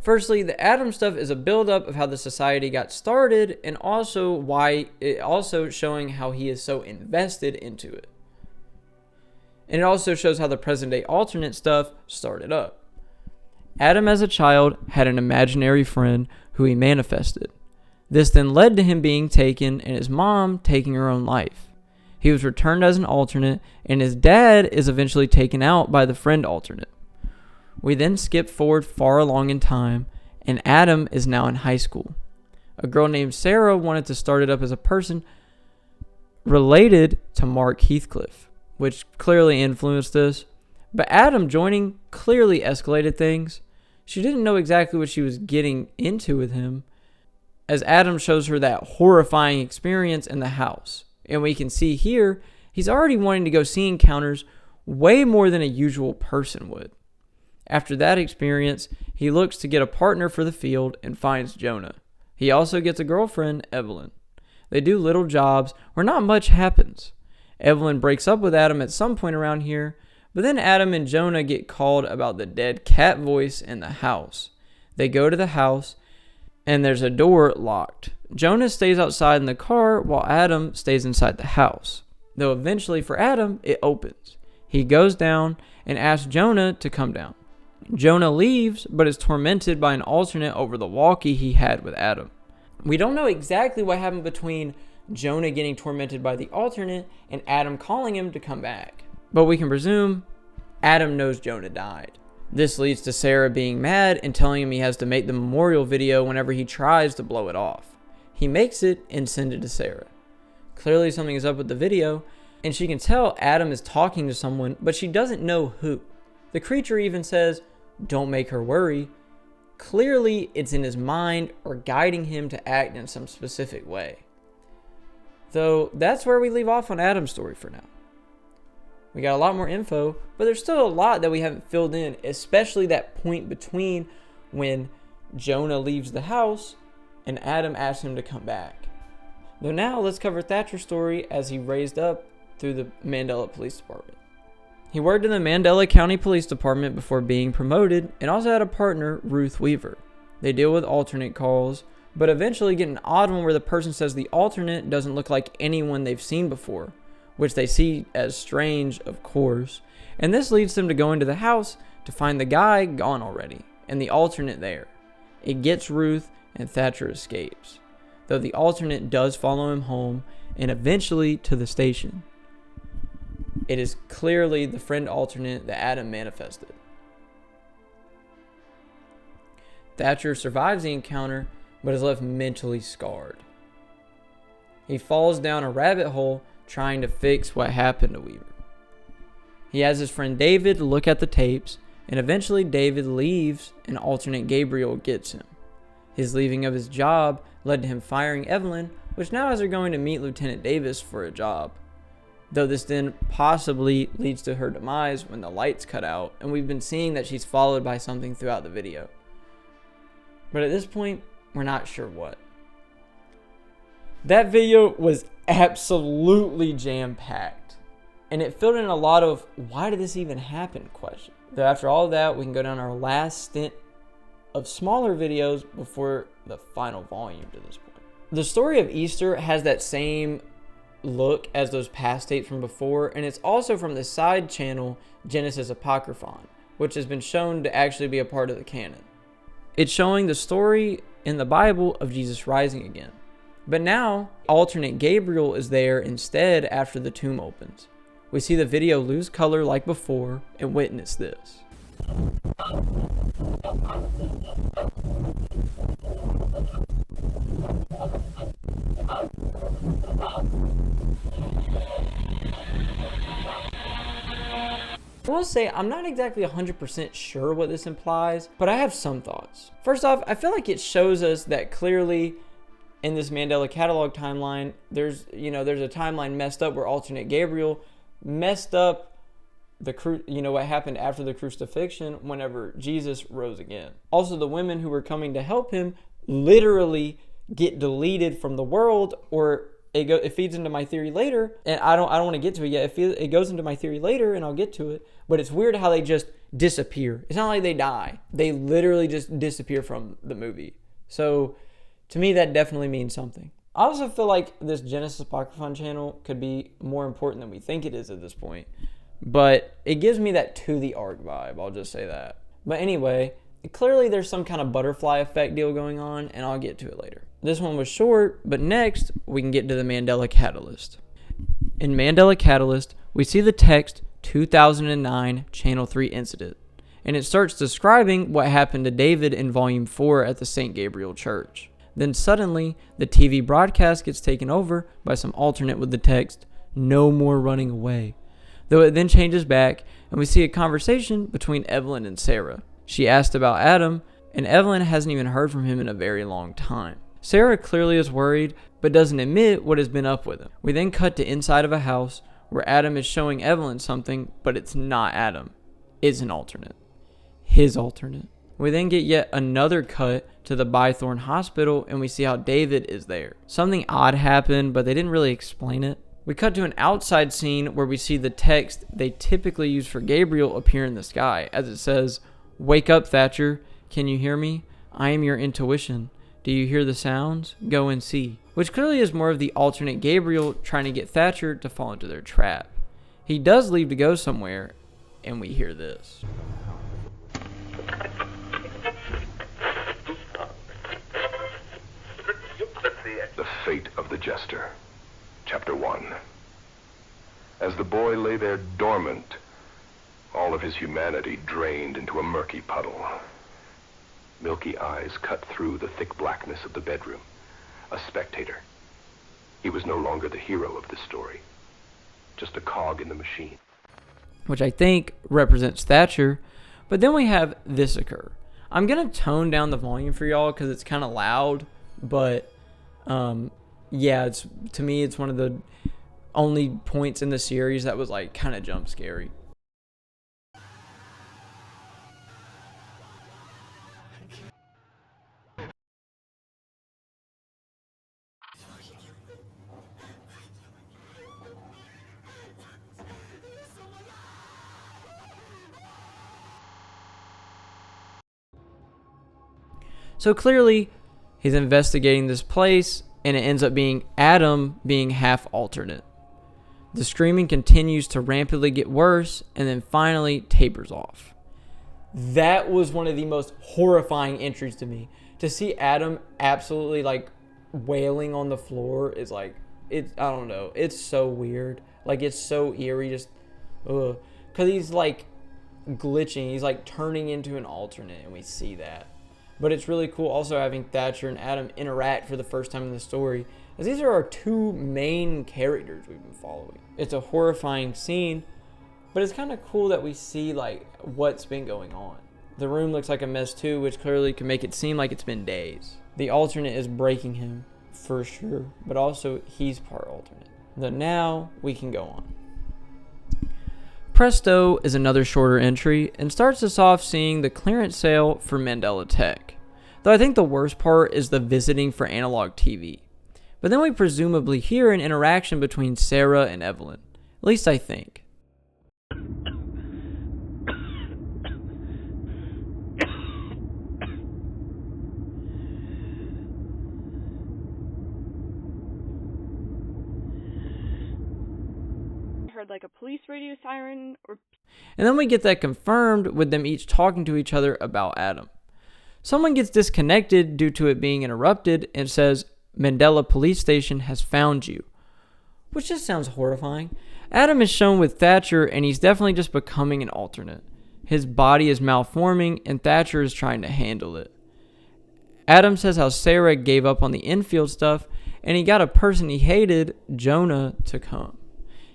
Firstly, the Adam stuff is a buildup of how the society got started, and also showing how he is so invested into it. And it also shows how the present day alternate stuff started up. Adam as a child had an imaginary friend who he manifested. This then led to him being taken and his mom taking her own life. He was returned as an alternate, and his dad is eventually taken out by the friend alternate. We then skip forward far along in time, and Adam is now in high school. A girl named Sarah wanted to start it up as a person related to Mark Heathcliff, which clearly influenced this. But Adam joining clearly escalated things. She didn't know exactly what she was getting into with him, as Adam shows her that horrifying experience in the house. And we can see here, he's already wanting to go see encounters way more than a usual person would. After that experience, he looks to get a partner for the field and finds Jonah. He also gets a girlfriend, Evelyn. They do little jobs where not much happens. Evelyn breaks up with Adam at some point around here, but then Adam and Jonah get called about the dead cat voice in the house. They go to the house, and there's a door locked. Jonah stays outside in the car while Adam stays inside the house. Though eventually for Adam, it opens. He goes down and asks Jonah to come down. Jonah leaves, but is tormented by an alternate over the walkie he had with Adam. We don't know exactly what happened between Jonah getting tormented by the alternate and Adam calling him to come back. But we can presume Adam knows Jonah died. This leads to Sarah being mad and telling him he has to make the memorial video whenever he tries to blow it off. He makes it and sends it to Sarah. Clearly something is up with the video, and she can tell Adam is talking to someone, but she doesn't know who. The creature even says, "Don't make her worry." Clearly it's in his mind or guiding him to act in some specific way. Though that's where we leave off on Adam's story for now. We got a lot more info, but there's still a lot that we haven't filled in, especially that point between when Jonah leaves the house and Adam asks him to come back. Though now let's cover Thatcher's story as he raised up through the Mandela Police Department. He worked in the Mandela County Police Department before being promoted and also had a partner, Ruth Weaver. They deal with alternate calls, but eventually get an odd one where the person says the alternate doesn't look like anyone they've seen before, which they see as strange, of course. And this leads them to go into the house to find the guy gone already and the alternate there. It gets Ruth and Thatcher escapes, though the alternate does follow him home and eventually to the station. It is clearly the friend alternate that Adam manifested. Thatcher survives the encounter, but is left mentally scarred. He falls down a rabbit hole trying to fix what happened to Weaver. He has his friend David look at the tapes, and eventually David leaves and alternate Gabriel gets him. His leaving of his job led to him firing Evelyn, which now has her going to meet Lieutenant Davis for a job. Though this then possibly leads to her demise when the lights cut out, and we've been seeing that she's followed by something throughout the video. But at this point, we're not sure what. That video was absolutely jam-packed, and it filled in a lot of why did this even happen question. Though after all of that, we can go down our last stint of smaller videos before the final volume to this point. The story of Easter has that same look as those past tapes from before, and it's also from the side channel Genesis Apocryphon, which has been shown to actually be a part of the canon. It's showing the story in the Bible of Jesus rising again. But now, alternate Gabriel is there instead after the tomb opens. We see the video lose color like before and witness this. I will say I'm not exactly 100% sure what this implies, but I have some thoughts. First off, I feel like it shows us that clearly in this Mandela Catalogue timeline, there's a timeline messed up where alternate Gabriel messed up what happened after the crucifixion whenever Jesus rose again. Also, the women who were coming to help him literally get deleted from the world, or it feeds into my theory later, and I don't want to get to it yet. It goes into my theory later, and I'll get to it. But it's weird how they just disappear. It's not like they die. They literally just disappear from the movie. So to me, that definitely means something. I also feel like this Genesis Apocryphon channel could be more important than we think it is at this point. But it gives me that To the Ark vibe, I'll just say that. But anyway, clearly there's some kind of butterfly effect deal going on, and I'll get to it later. This one was short, but next we can get to the Mandela Catalyst. In Mandela Catalyst, we see the text 2009 Channel 3 incident, and it starts describing what happened to David in Volume 4 at the St. Gabriel Church. Then suddenly, the TV broadcast gets taken over by some alternate with the text, "No more running away." Though it then changes back, and we see a conversation between Evelyn and Sarah. She asked about Adam, and Evelyn hasn't even heard from him in a very long time. Sarah clearly is worried, but doesn't admit what has been up with him. We then cut to inside of a house, where Adam is showing Evelyn something, but it's not Adam. It's an alternate. His alternate. We then get yet another cut to the Bythorn Hospital, and we see how David is there. Something odd happened, but they didn't really explain it. We cut to an outside scene where we see the text they typically use for Gabriel appear in the sky, as it says, "Wake up, Thatcher. Can you hear me? I am your intuition. Do you hear the sounds? Go and see." Which clearly is more of the alternate Gabriel trying to get Thatcher to fall into their trap. He does leave to go somewhere, and we hear this. The Fate of the Jester. Chapter 1. As the boy lay there dormant, all of his humanity drained into a murky puddle. Milky eyes cut through the thick blackness of the bedroom. A spectator. He was no longer the hero of this story. Just a cog in the machine. Which I think represents Thatcher. But then we have this occur. I'm going to tone down the volume for y'all because it's kind of loud. But yeah, to me, it's one of the only points in the series that was like kind of jump scary. So clearly, he's investigating this place, and it ends up being Adam being half alternate. The screaming continues to rampantly get worse, and then finally tapers off. That was one of the most horrifying entries to me. To see Adam absolutely like wailing on the floor is like, I don't know, it's so weird. Like, it's so eerie, just, ugh. Because he's like glitching, he's like turning into an alternate, and we see that. But it's really cool also having Thatcher and Adam interact for the first time in the story, as these are our two main characters we've been following. It's a horrifying scene, but it's kind of cool that we see like what's been going on. The room looks like a mess too, which clearly can make it seem like it's been days. The alternate is breaking him, for sure, but also he's part alternate. Then now we can go on. Presto is another shorter entry and starts us off seeing the clearance sale for Mandela Tech. Though I think the worst part is the visiting for analog TV. But then we presumably hear an interaction between Sarah and Evelyn. At least I think. Like a police radio siren and then we get that confirmed with them each talking to each other about Adam. Someone gets disconnected due to it being interrupted and says, "Mandela police station has found you," which just sounds horrifying. Adam is shown with Thatcher, and he's definitely just becoming an alternate. His body is malforming, and Thatcher is trying to handle it. Adam says how Sarah gave up on the infield stuff, and he got a person he hated, Jonah, to come.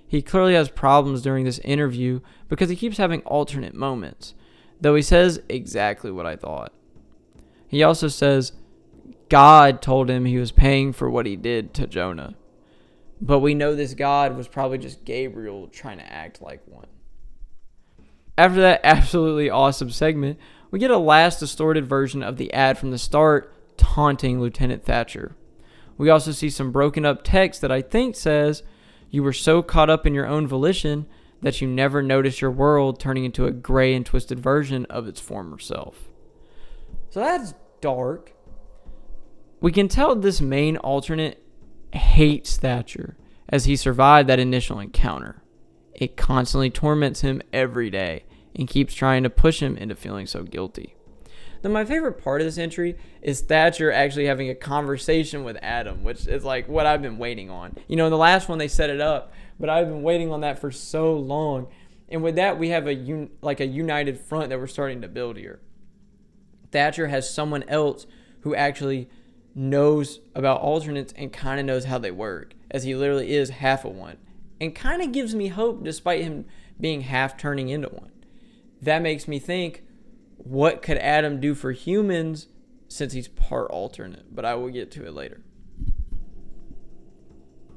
He clearly has problems during this interview because he keeps having alternate moments, though he says exactly what I thought. He also says God told him he was paying for what he did to Jonah. But we know this God was probably just Gabriel trying to act like one. After that absolutely awesome segment, we get a last distorted version of the ad from the start, taunting Lieutenant Thatcher. We also see some broken up text that I think says, "You were so caught up in your own volition that you never noticed your world turning into a gray and twisted version of its former self." So that's dark. We can tell this main alternate hates Thatcher as he survived that initial encounter. It constantly torments him every day and keeps trying to push him into feeling so guilty. Then my favorite part of this entry is Thatcher actually having a conversation with Adam, which is like what I've been waiting on. In the last one they set it up, but I've been waiting on that for so long. And with that, we have a united front that we're starting to build here. Thatcher has someone else who actually knows about alternates and kind of knows how they work, as he literally is half of one, and kind of gives me hope despite him being half turning into one. That makes me think, what could Adam do for humans since he's part alternate? But I will get to it later.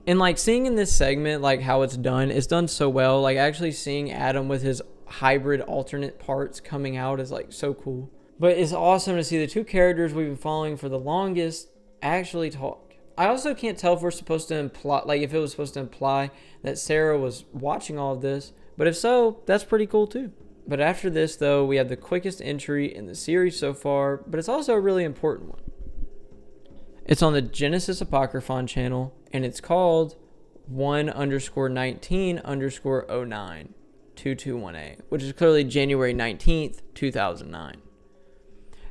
And seeing in this segment how it's done so well. Actually seeing Adam with his hybrid alternate parts coming out is so cool. But it's awesome to see the two characters we've been following for the longest actually talk. I also can't tell if we're supposed to imply, if it was supposed to imply that Sarah was watching all of this. But if so, that's pretty cool too. But after this, though, we have the quickest entry in the series so far, but it's also a really important one. It's on the Genesis Apocryphon channel, and it's called 1_19_09 221A, which is clearly January 19th, 2009.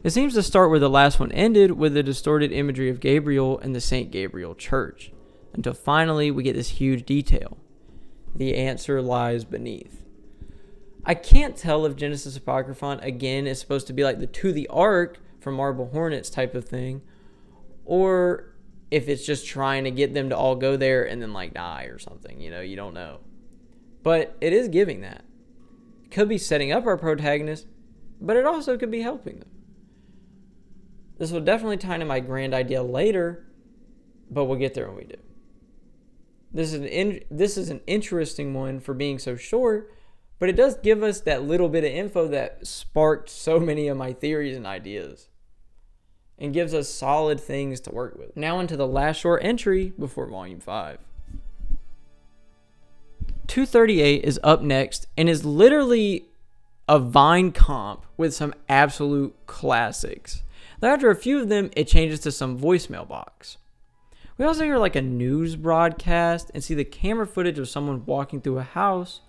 It seems to start where the last one ended, with the distorted imagery of Gabriel and the St. Gabriel Church, until finally we get this huge detail. The answer lies beneath. I can't tell if Genesis Apocryphon, again, is supposed to be like the To the Ark from Marble Hornets type of thing, or if it's just trying to get them to all go there and then die or something. You don't know. But it is giving that. It could be setting up our protagonist, but it also could be helping them. This will definitely tie into my grand idea later, but we'll get there when we do. This is an interesting one for being so short, but it does give us that little bit of info that sparked so many of my theories and ideas, and gives us solid things to work with. Now into the last short entry before Volume 5. 238 is up next and is literally a Vine comp with some absolute classics. Though after a few of them, it changes to some voicemail box. We also hear a news broadcast and see the camera footage of someone walking through a house,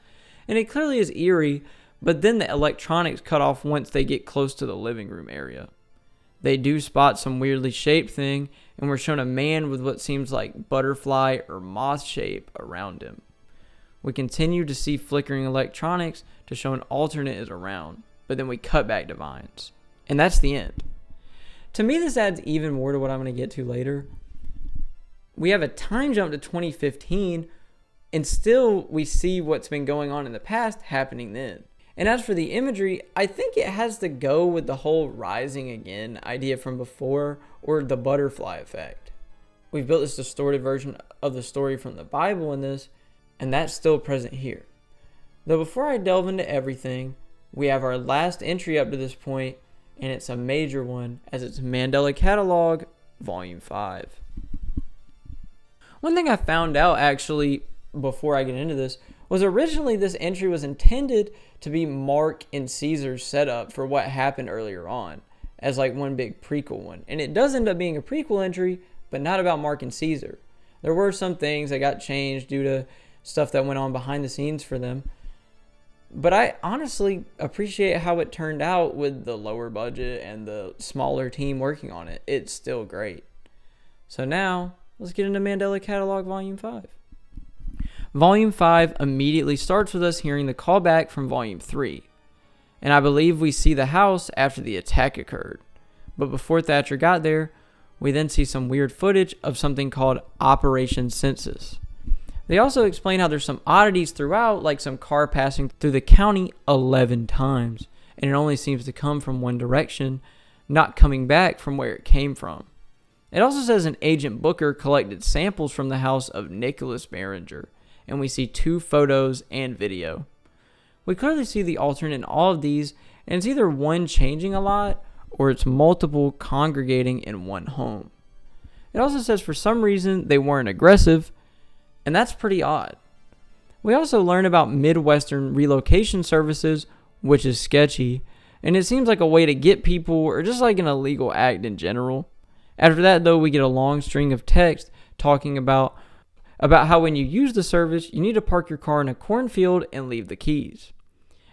and it clearly is eerie, but then the electronics cut off once they get close to the living room area. They do spot some weirdly shaped thing, and we're shown a man with what seems like butterfly or moth shape around him. We continue to see flickering electronics to show an alternate is around, but then we cut back to Vines. And that's the end. To me, this adds even more to what I'm going to get to later. We have a time jump to 2015, and still we see what's been going on in the past happening then. And as for the imagery, I think it has to go with the whole rising again idea from before, or the butterfly effect. We've built this distorted version of the story from the Bible in this, and that's still present here. Though before I delve into everything, we have our last entry up to this point, and it's a major one, as it's Mandela Catalogue, Volume 5. One thing I found out actually before I get into this was originally this entry was intended to be Mark and Caesar's setup for what happened earlier on, as one big prequel one. And it does end up being a prequel entry, but not about Mark and Caesar. There were some things that got changed due to stuff that went on behind the scenes for them. But I honestly appreciate how it turned out with the lower budget and the smaller team working on it. It's still great. So now, let's get into Mandela Catalogue Volume 5. Volume 5 immediately starts with us hearing the callback from Volume 3. And I believe we see the house after the attack occurred. But before Thatcher got there, we then see some weird footage of something called Operation Census. They also explain how there's some oddities throughout, like some car passing through the county 11 times, and it only seems to come from one direction, not coming back from where it came from. It also says an Agent Booker collected samples from the house of Nicholas Barringer, and we see 2 photos and video. We clearly see the alternate in all of these, and it's either one changing a lot, or it's multiple congregating in one home. It also says for some reason they weren't aggressive, and that's pretty odd. We also learn about Midwestern relocation services, which is sketchy, and it seems like a way to get people, or just like an illegal act in general. After that, though, we get a long string of text talking about how when you use the service, you need to park your car in a cornfield and leave the keys.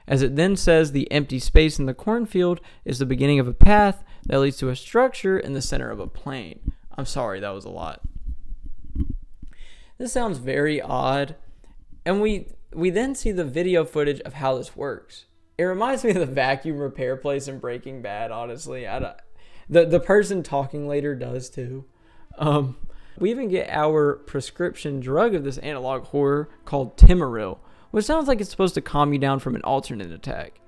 As it then says, the empty space in the cornfield is the beginning of a path that leads to a structure in the center of a plain. I'm sorry, that was a lot. This sounds very odd, and we then see the video footage of how this works. It reminds me of the vacuum repair place in Breaking Bad, honestly. The person talking later does too. We even get our prescription drug of this analog horror called Timaril, which sounds like it's supposed to calm you down from an alternate attack.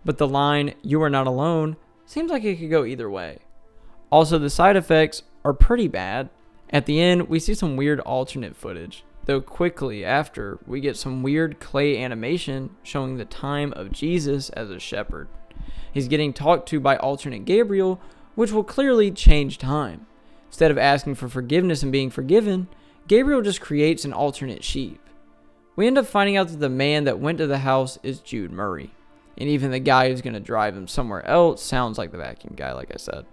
But the line, "You are not alone," seems like it could go either way. Also, the side effects are pretty bad. At the end, we see some weird alternate footage, though quickly after, we get some weird clay animation showing the time of Jesus as a shepherd. He's getting talked to by alternate Gabriel, which will clearly change time. Instead of asking for forgiveness and being forgiven, Gabriel just creates an alternate sheep. We end up finding out that the man that went to the house is Jude Murray, and even the guy who's going to drive him somewhere else sounds like the vacuum guy, like I said.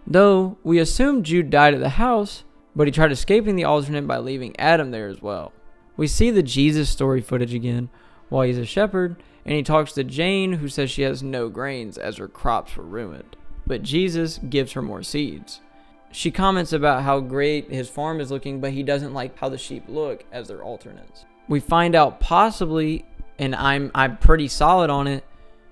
Though, we assume Jude died at the house, but he tried escaping the alternate by leaving Adam there as well. We see the Jesus story footage again while he's a shepherd, and he talks to Jane, who says she has no grains as her crops were ruined, but Jesus gives her more seeds. She comments about how great his farm is looking, but he doesn't like how the sheep look as their alternates. We find out possibly, and I'm pretty solid on it,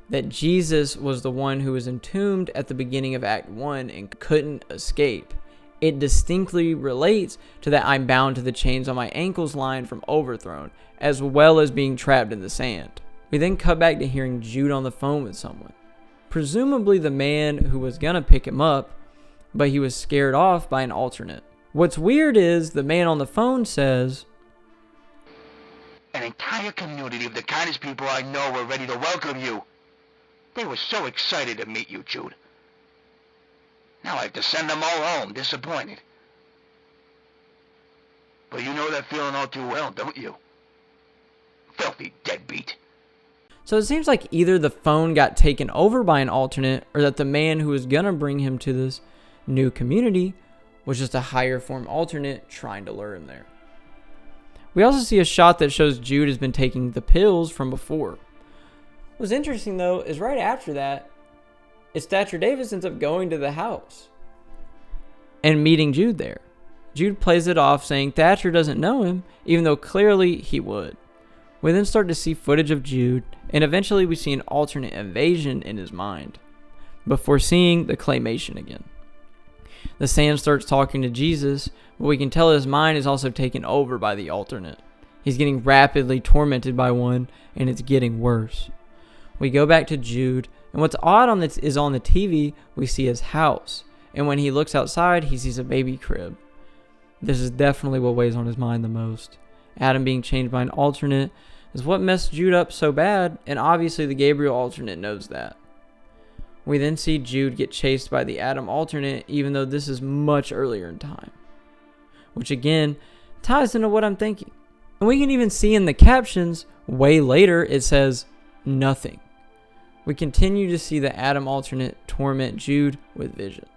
that Jesus was the one who was entombed at the beginning of Act 1 and couldn't escape. It distinctly relates to that "I'm bound to the chains on my ankles" line from Overthrone, as well as being trapped in the sand. We then cut back to hearing Jude on the phone with someone, presumably the man who was gonna pick him up, but he was scared off by an alternate. What's weird is the man on the phone says, "An entire community of the kindest people I know were ready to welcome you. They were so excited to meet you, Jude. Now I have to send them all home, disappointed. But you know that feeling all too well, don't you? Filthy deadbeat." So it seems like either the phone got taken over by an alternate, or that the man who was gonna bring him to this new community was just a higher form alternate trying to lure him there. We also see a shot that shows Jude has been taking the pills from before. What's interesting though is right after that, Thatcher Davis ends up going to the house and meeting Jude there. Jude plays it off saying Thatcher doesn't know him, even though clearly he would. We then start to see footage of Jude, and eventually we see an alternate invasion in his mind, before seeing the claymation again. The sand starts talking to Jesus, but we can tell his mind is also taken over by the alternate. He's getting rapidly tormented by one, and it's getting worse. We go back to Jude, and what's odd on this is on the TV, we see his house, and when he looks outside, he sees a baby crib. This is definitely what weighs on his mind the most. Adam being changed by an alternate is what messed Jude up so bad, and obviously the Gabriel alternate knows that. We then see Jude get chased by the Adam alternate, even though this is much earlier in time, which again ties into what I'm thinking. And we can even see in the captions, way later, it says nothing. We continue to see the Adam alternate torment Jude with visions.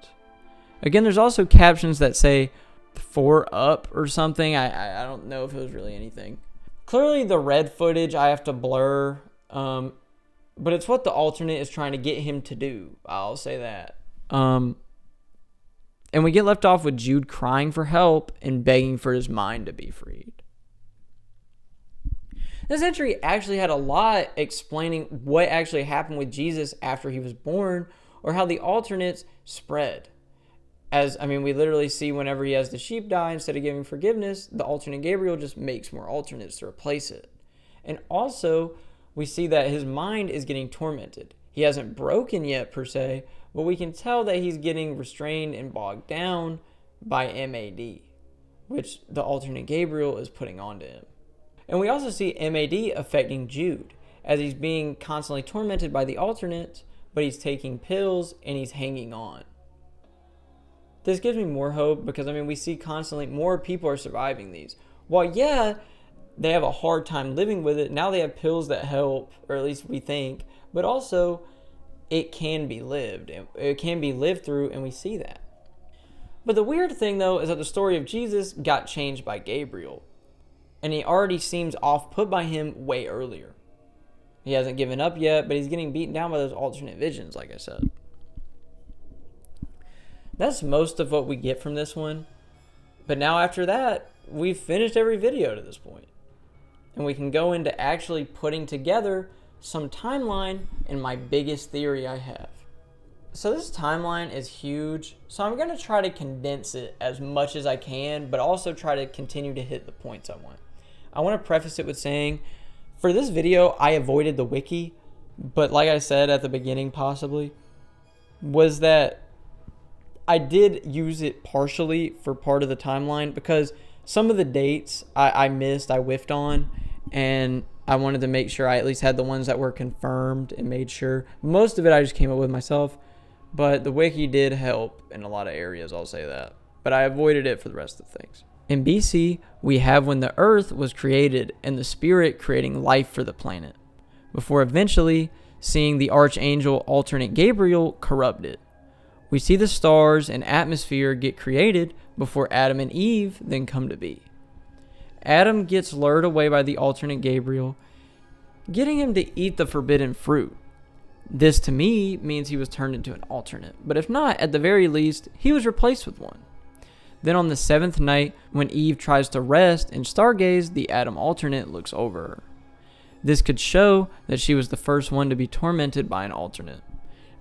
Again, there's also captions that say 4 up or something. I don't know if it was really anything. Clearly the red footage I have to blur, but it's what the alternate is trying to get him to do. I'll say that. And we get left off with Jude crying for help and begging for his mind to be freed. This entry actually had a lot explaining what actually happened with Jesus after he was born, or how the alternates spread. We literally see whenever he has the sheep die, instead of giving forgiveness, the alternate Gabriel just makes more alternates to replace it. And also, we see that his mind is getting tormented. He hasn't broken yet, per se, but we can tell that he's getting restrained and bogged down by MAD, which the alternate Gabriel is putting onto him. And we also see MAD affecting Jude, as he's being constantly tormented by the alternates, but he's taking pills and he's hanging on. This gives me more hope because, we see constantly more people are surviving these. While, yeah, they have a hard time living with it, now they have pills that help, or at least we think, but also it can be lived. It can be lived through, and we see that. But the weird thing, though, is that the story of Jesus got changed by Gabriel, and he already seems off-put by him way earlier. He hasn't given up yet, but he's getting beaten down by those alternate visions, like I said. That's most of what we get from this one. But now after that, we've finished every video to this point. And we can go into actually putting together some timeline and my biggest theory I have. So this timeline is huge, so I'm going to try to condense it as much as I can, but also try to continue to hit the points I want. I want to preface it with saying, for this video, I avoided the wiki, but like I said at the beginning possibly, was that I did use it partially for part of the timeline because some of the dates I missed, I whiffed on, and I wanted to make sure I at least had the ones that were confirmed and made sure. Most of it I just came up with myself, but the wiki did help in a lot of areas, I'll say that. But I avoided it for the rest of the things. In BC, we have when the Earth was created and the Spirit creating life for the planet, before eventually seeing the Archangel alternate Gabriel corrupt it. We see the stars and atmosphere get created before Adam and Eve then come to be. Adam gets lured away by the alternate Gabriel, getting him to eat the forbidden fruit. This to me means he was turned into an alternate, but if not, at the very least, he was replaced with one. Then on the 7th night, when Eve tries to rest and stargaze, the Adam alternate looks over her. This could show that she was the first one to be tormented by an alternate,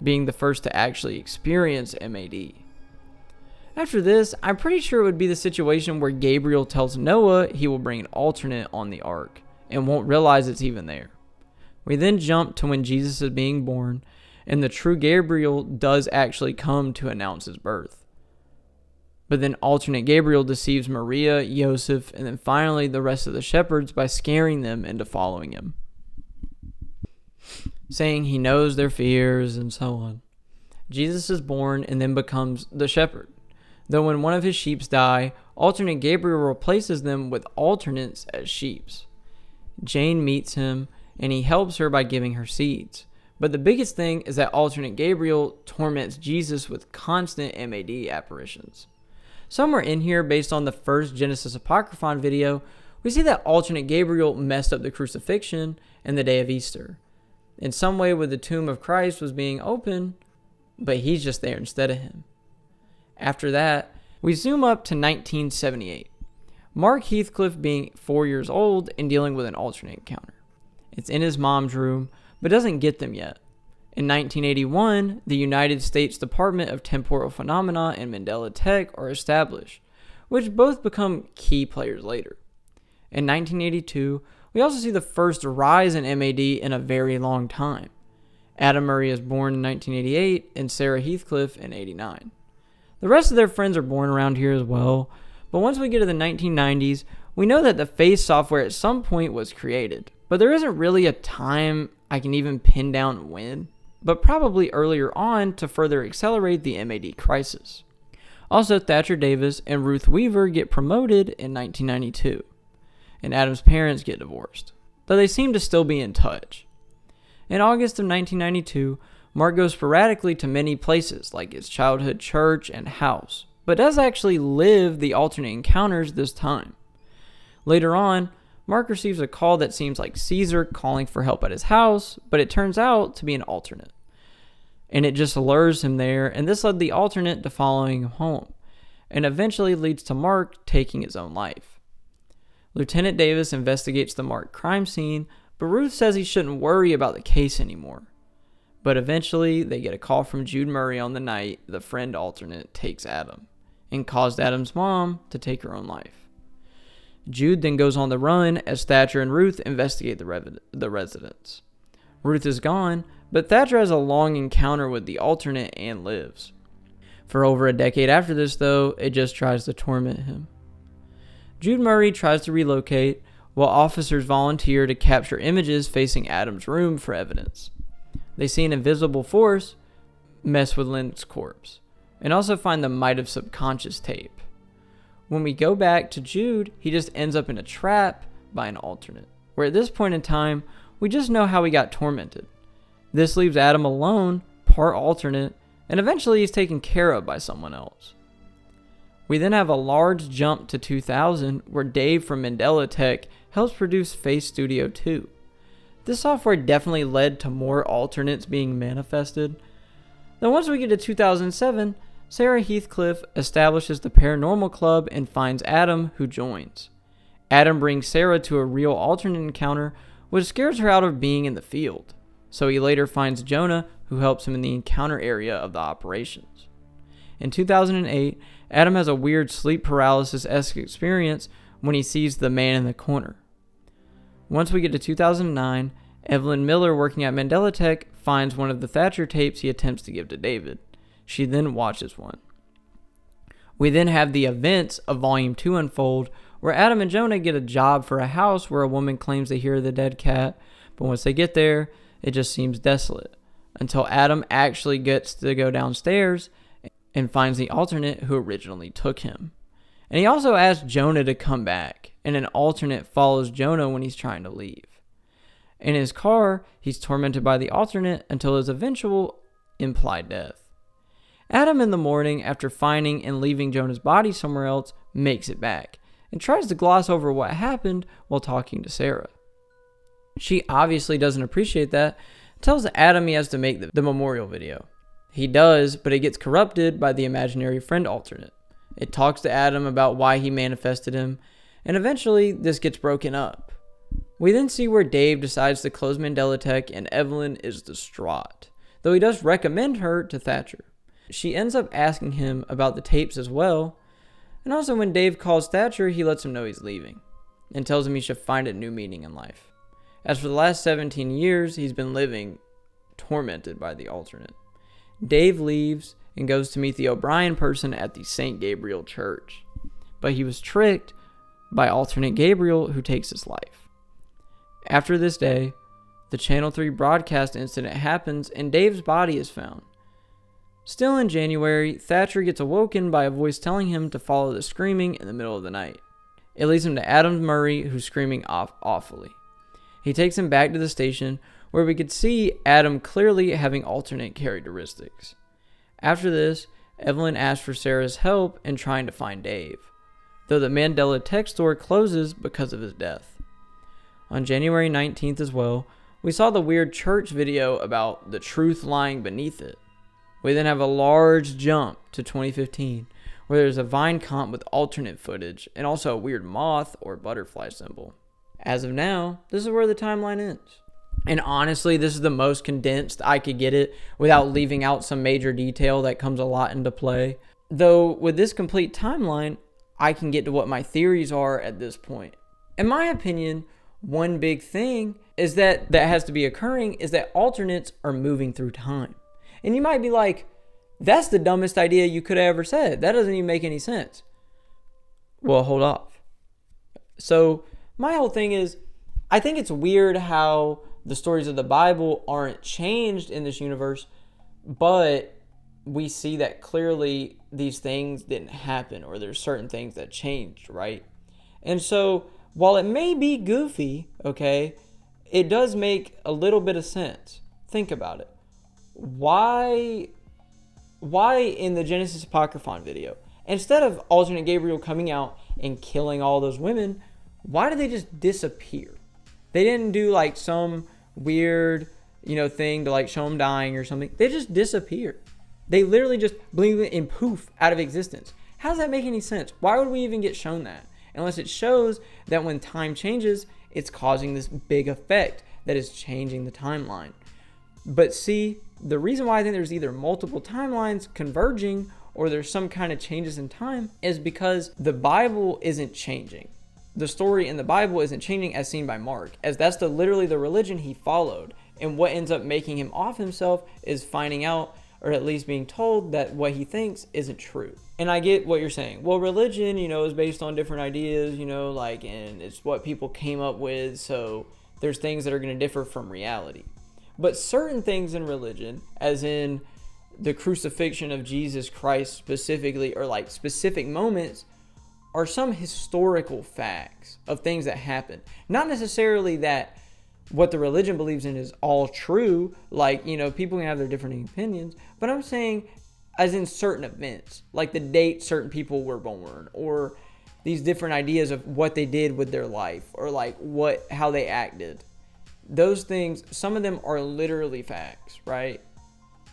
being the first to actually experience MAD. After this, I'm pretty sure it would be the situation where Gabriel tells Noah he will bring an alternate on the ark, and won't realize it's even there. We then jump to when Jesus is being born, and the true Gabriel does actually come to announce his birth. But then alternate Gabriel deceives Maria, Joseph, and then finally the rest of the shepherds by scaring them into following him, saying he knows their fears and so on. Jesus is born and then becomes the shepherd. Though when one of his sheep die, alternate Gabriel replaces them with alternates as sheeps. Jane meets him and he helps her by giving her seeds. But the biggest thing is that alternate Gabriel torments Jesus with constant MAD apparitions. Somewhere in here, based on the first Genesis Apocryphon video, we see that alternate Gabriel messed up the crucifixion and the day of Easter. In some way where the tomb of Christ was being open, but he's just there instead of him. After that, we zoom up to 1978. Mark Heathcliff being 4 years old and dealing with an alternate encounter. It's in his mom's room, but doesn't get them yet. In 1981, the United States Department of Temporal Phenomena and Mandela Tech are established, which both become key players later. In 1982, we also see the first rise in MAD in a very long time. Adam Murray is born in 1988 and Sarah Heathcliff in 89. The rest of their friends are born around here as well, but once we get to the 1990s, we know that the face software at some point was created, but there isn't really a time I can even pin down when, but probably earlier on to further accelerate the MAD crisis. Also, Thatcher Davis and Ruth Weaver get promoted in 1992, and Adam's parents get divorced, though they seem to still be in touch. In August of 1992, Mark goes sporadically to many places, like his childhood church and house, but does actually live the alternate encounters this time. Later on, Mark receives a call that seems like Caesar calling for help at his house, but it turns out to be an alternate. And it just lures him there, and this led the alternate to following him home, and eventually leads to Mark taking his own life. Lieutenant Davis investigates the Mark crime scene, but Ruth says he shouldn't worry about the case anymore. But eventually, they get a call from Jude Murray on the night the friend alternate takes Adam, and caused Adam's mom to take her own life. Jude then goes on the run as Thatcher and Ruth investigate the residence. Ruth is gone, but Thatcher has a long encounter with the alternate and lives. For over a decade after this, though, it just tries to torment him. Jude Murray tries to relocate, while officers volunteer to capture images facing Adam's room for evidence. They see an invisible force mess with Lynn's corpse, and also find the Might of Subconscious tape. When we go back to Jude, he just ends up in a trap by an alternate, where at this point in time, we just know how he got tormented. This leaves Adam alone, part alternate, and eventually he's taken care of by someone else. We then have a large jump to 2000, where Dave from Mandela Tech helps produce Face Studio 2. This software definitely led to more alternates being manifested. Then once we get to 2007, Sarah Heathcliff establishes the Paranormal Club and finds Adam, who joins. Adam brings Sarah to a real alternate encounter, which scares her out of being in the field. So he later finds Jonah, who helps him in the encounter area of the operations. In 2008, Adam has a weird sleep paralysis-esque experience when he sees the man in the corner. Once we get to 2009, Evelyn Miller, working at Mandela Tech, finds one of the Thatcher tapes he attempts to give to David. She then watches one. We then have the events of Volume 2 unfold, where Adam and Jonah get a job for a house where a woman claims to hear the dead cat, but once they get there, it just seems desolate, until Adam actually gets to go downstairs and finds the alternate who originally took him. And he also asks Jonah to come back, and an alternate follows Jonah when he's trying to leave. In his car, he's tormented by the alternate until his eventual implied death. Adam, in the morning, after finding and leaving Jonah's body somewhere else, makes it back, and tries to gloss over what happened while talking to Sarah. She obviously doesn't appreciate that, tells Adam he has to make the memorial video. He does, but it gets corrupted by the imaginary friend alternate. It talks to Adam about why he manifested him, and eventually this gets broken up. We then see where Dave decides to close Mandela Tech, and Evelyn is distraught, though he does recommend her to Thatcher. She ends up asking him about the tapes as well, and also when Dave calls Thatcher, he lets him know he's leaving, and tells him he should find a new meaning in life. As for the last 17 years, he's been living tormented by the alternate. Dave leaves and goes to meet the O'Brien person at the St. Gabriel Church, but he was tricked by alternate Gabriel, who takes his life. After this day, the Channel 3 broadcast incident happens and Dave's body is found. Still in January, Thatcher gets awoken by a voice telling him to follow the screaming in the middle of the night. It leads him to Adam Murray, who's screaming awfully. He takes him back to the station, where we could see Adam clearly having alternate characteristics. After this, Evelyn asks for Sarah's help in trying to find Dave, though the Mandela Tech store closes because of his death. On January 19th as well, we saw the weird church video about the truth lying beneath it. We then have a large jump to 2015, where there's a Vine comp with alternate footage, and also a weird moth or butterfly symbol. As of now, this is where the timeline ends. And honestly, this is the most condensed I could get it without leaving out some major detail that comes a lot into play. Though with this complete timeline, I can get to what my theories are at this point. In my opinion, one big thing is that has to be occurring is that alternates are moving through time. And you might be like, that's the dumbest idea you could have ever said. That doesn't even make any sense. Well, hold off. So my whole thing is, I think it's weird how the stories of the Bible aren't changed in this universe, but we see that clearly these things didn't happen, or there's certain things that changed, right? And so while it may be goofy, okay, it does make a little bit of sense. Think about it. Why in the Genesis Apocryphon video, instead of alternate Gabriel coming out and killing all those women, why did they just disappear? They didn't do like some weird, thing to like show them dying or something. They just disappeared. They literally just blink and poof out of existence. How does that make any sense? Why would we even get shown that? Unless it shows that when time changes, it's causing this big effect that is changing the timeline. But see, The reason why I think there's either multiple timelines converging or there's some kind of changes in time is because the Bible isn't changing. The story in the Bible isn't changing as seen by Mark, as that's literally the religion he followed. And what ends up making him off himself is finding out, or at least being told, that what he thinks isn't true. And I get what you're saying. Well, religion, is based on different ideas, and it's what people came up with, so there's things that are going to differ from reality. But certain things in religion, as in the crucifixion of Jesus Christ specifically, or like specific moments, are some historical facts of things that happened. Not necessarily that what the religion believes in is all true. Like, people can have their different opinions. But I'm saying as in certain events, like the date certain people were born, or these different ideas of what they did with their life, or like how they acted. Those things, some of them are literally facts, right?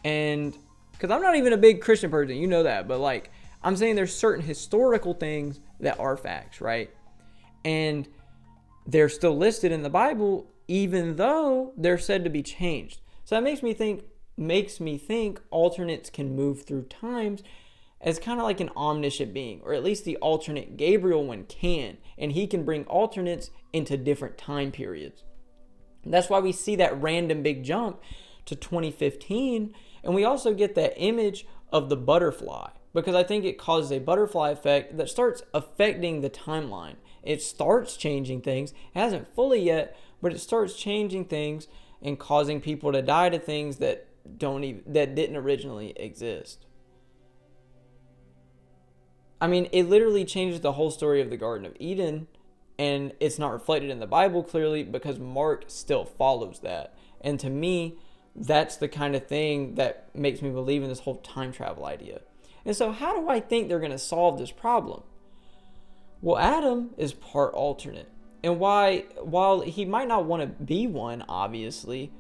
And because I'm not even a big Christian person, you know that, but like I'm saying there's certain historical things that are facts, right? And they're still listed in the Bible, even though they're said to be changed. So that makes me think alternates can move through times as kind of like an omniscient being, or at least the alternate Gabriel one can, and he can bring alternates into different time periods. That's why we see that random big jump to 2015, and we also get that image of the butterfly, because I think it causes a butterfly effect that starts affecting the timeline. It starts changing things. It hasn't fully yet, but it starts changing things and causing people to die to things that didn't originally exist. I mean, it literally changes the whole story of the Garden of Eden, and it's not reflected in the Bible clearly because Mark still follows that. And to me, that's the kind of thing that makes me believe in this whole time travel idea. And so how do I think they're going to solve this problem? Well, Adam is part alternate. And while he might not want to be one, obviously,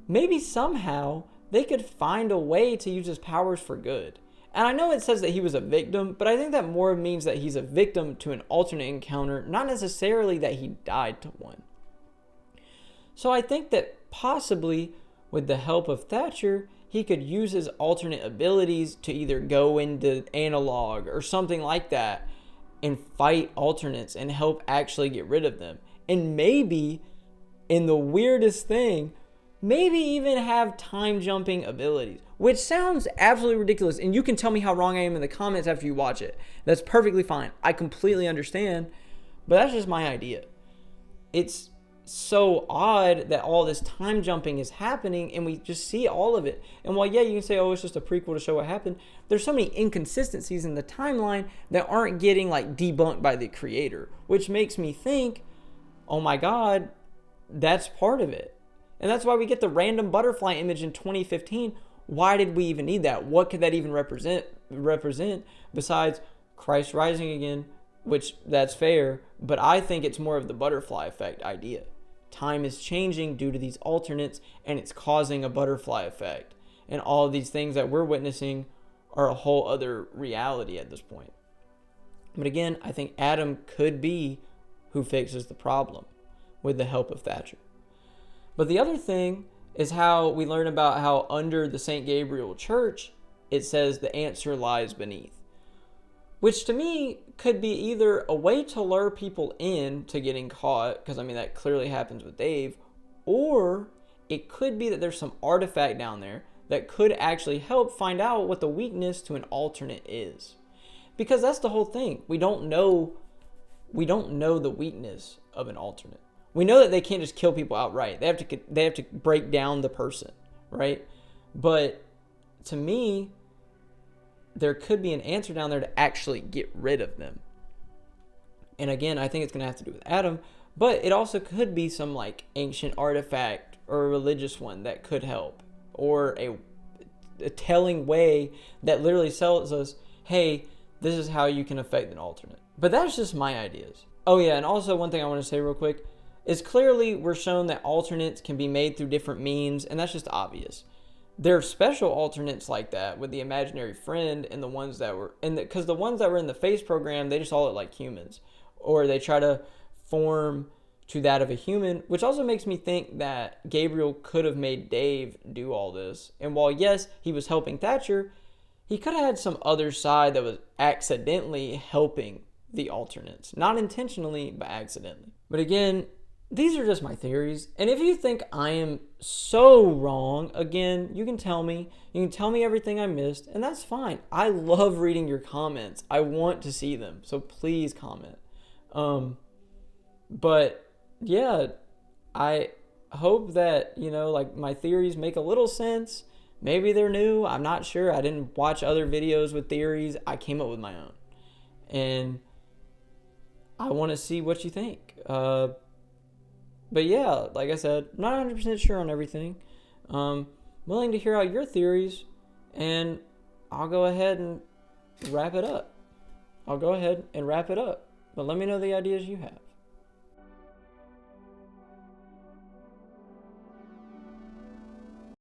maybe somehow they could find a way to use his powers for good. And I know it says that he was a victim, but I think that more means that he's a victim to an alternate encounter, not necessarily that he died to one. So I think that possibly, with the help of Thatcher, he could use his alternate abilities to either go into analog or something like that and fight alternates and help actually get rid of them. And maybe, in the weirdest thing, maybe even have time jumping abilities, which sounds absolutely ridiculous. And you can tell me how wrong I am in the comments after you watch it. That's perfectly fine. I completely understand, but that's just my idea. It's so odd that all this time jumping is happening and we just see all of it. And while, yeah, you can say, oh, it's just a prequel to show what happened, there's so many inconsistencies in the timeline that aren't getting like debunked by the creator, which makes me think, oh my God, that's part of it. And that's why we get the random butterfly image in 2015. Why did we even need that? What could that even represent besides Christ rising again, which that's fair, but I think it's more of the butterfly effect idea. Time is changing due to these alternates, and it's causing a butterfly effect. And all of these things that we're witnessing are a whole other reality at this point. But again, I think Adam could be who fixes the problem with the help of Thatcher. But the other thing is how we learn about how under the St. Gabriel Church, it says the answer lies beneath. Which to me could be either a way to lure people in to getting caught, because I mean that clearly happens with Dave, or it could be that there's some artifact down there that could actually help find out what the weakness to an alternate is. Because that's the whole thing. We don't know the weakness of an alternate. We know that they can't just kill people outright. They have to break down the person, right? But to me, there could be an answer down there to actually get rid of them. And again, I think it's going to have to do with Adam, but it also could be some like ancient artifact or a religious one that could help, or a telling way that literally tells us, hey, this is how you can affect an alternate. But that's just my ideas. Oh yeah, and also one thing I want to say real quick is clearly we're shown that alternates can be made through different means, and that's just obvious. There are special alternates like that with the imaginary friend and the ones that were because the ones that were in the face program, they just all look like humans, or they try to form to that of a human, which also makes me think that Gabriel could have made Dave do all this. And while, yes, he was helping Thatcher, he could have had some other side that was accidentally helping the alternates. Not intentionally, but accidentally. But again, these are just my theories. And if you think I am so wrong, again, you can tell me. You can tell me everything I missed, and that's fine. I love reading your comments. I want to see them, so please comment. But yeah, I hope that, you know, like, my theories make a little sense. Maybe they're new. I'm not sure. I didn't watch other videos with theories. I came up with my own. And I want to see what you think. But yeah, like I said, not 100% sure on everything. Willing to hear out your theories, and I'll go ahead and wrap it up. But let me know the ideas you have.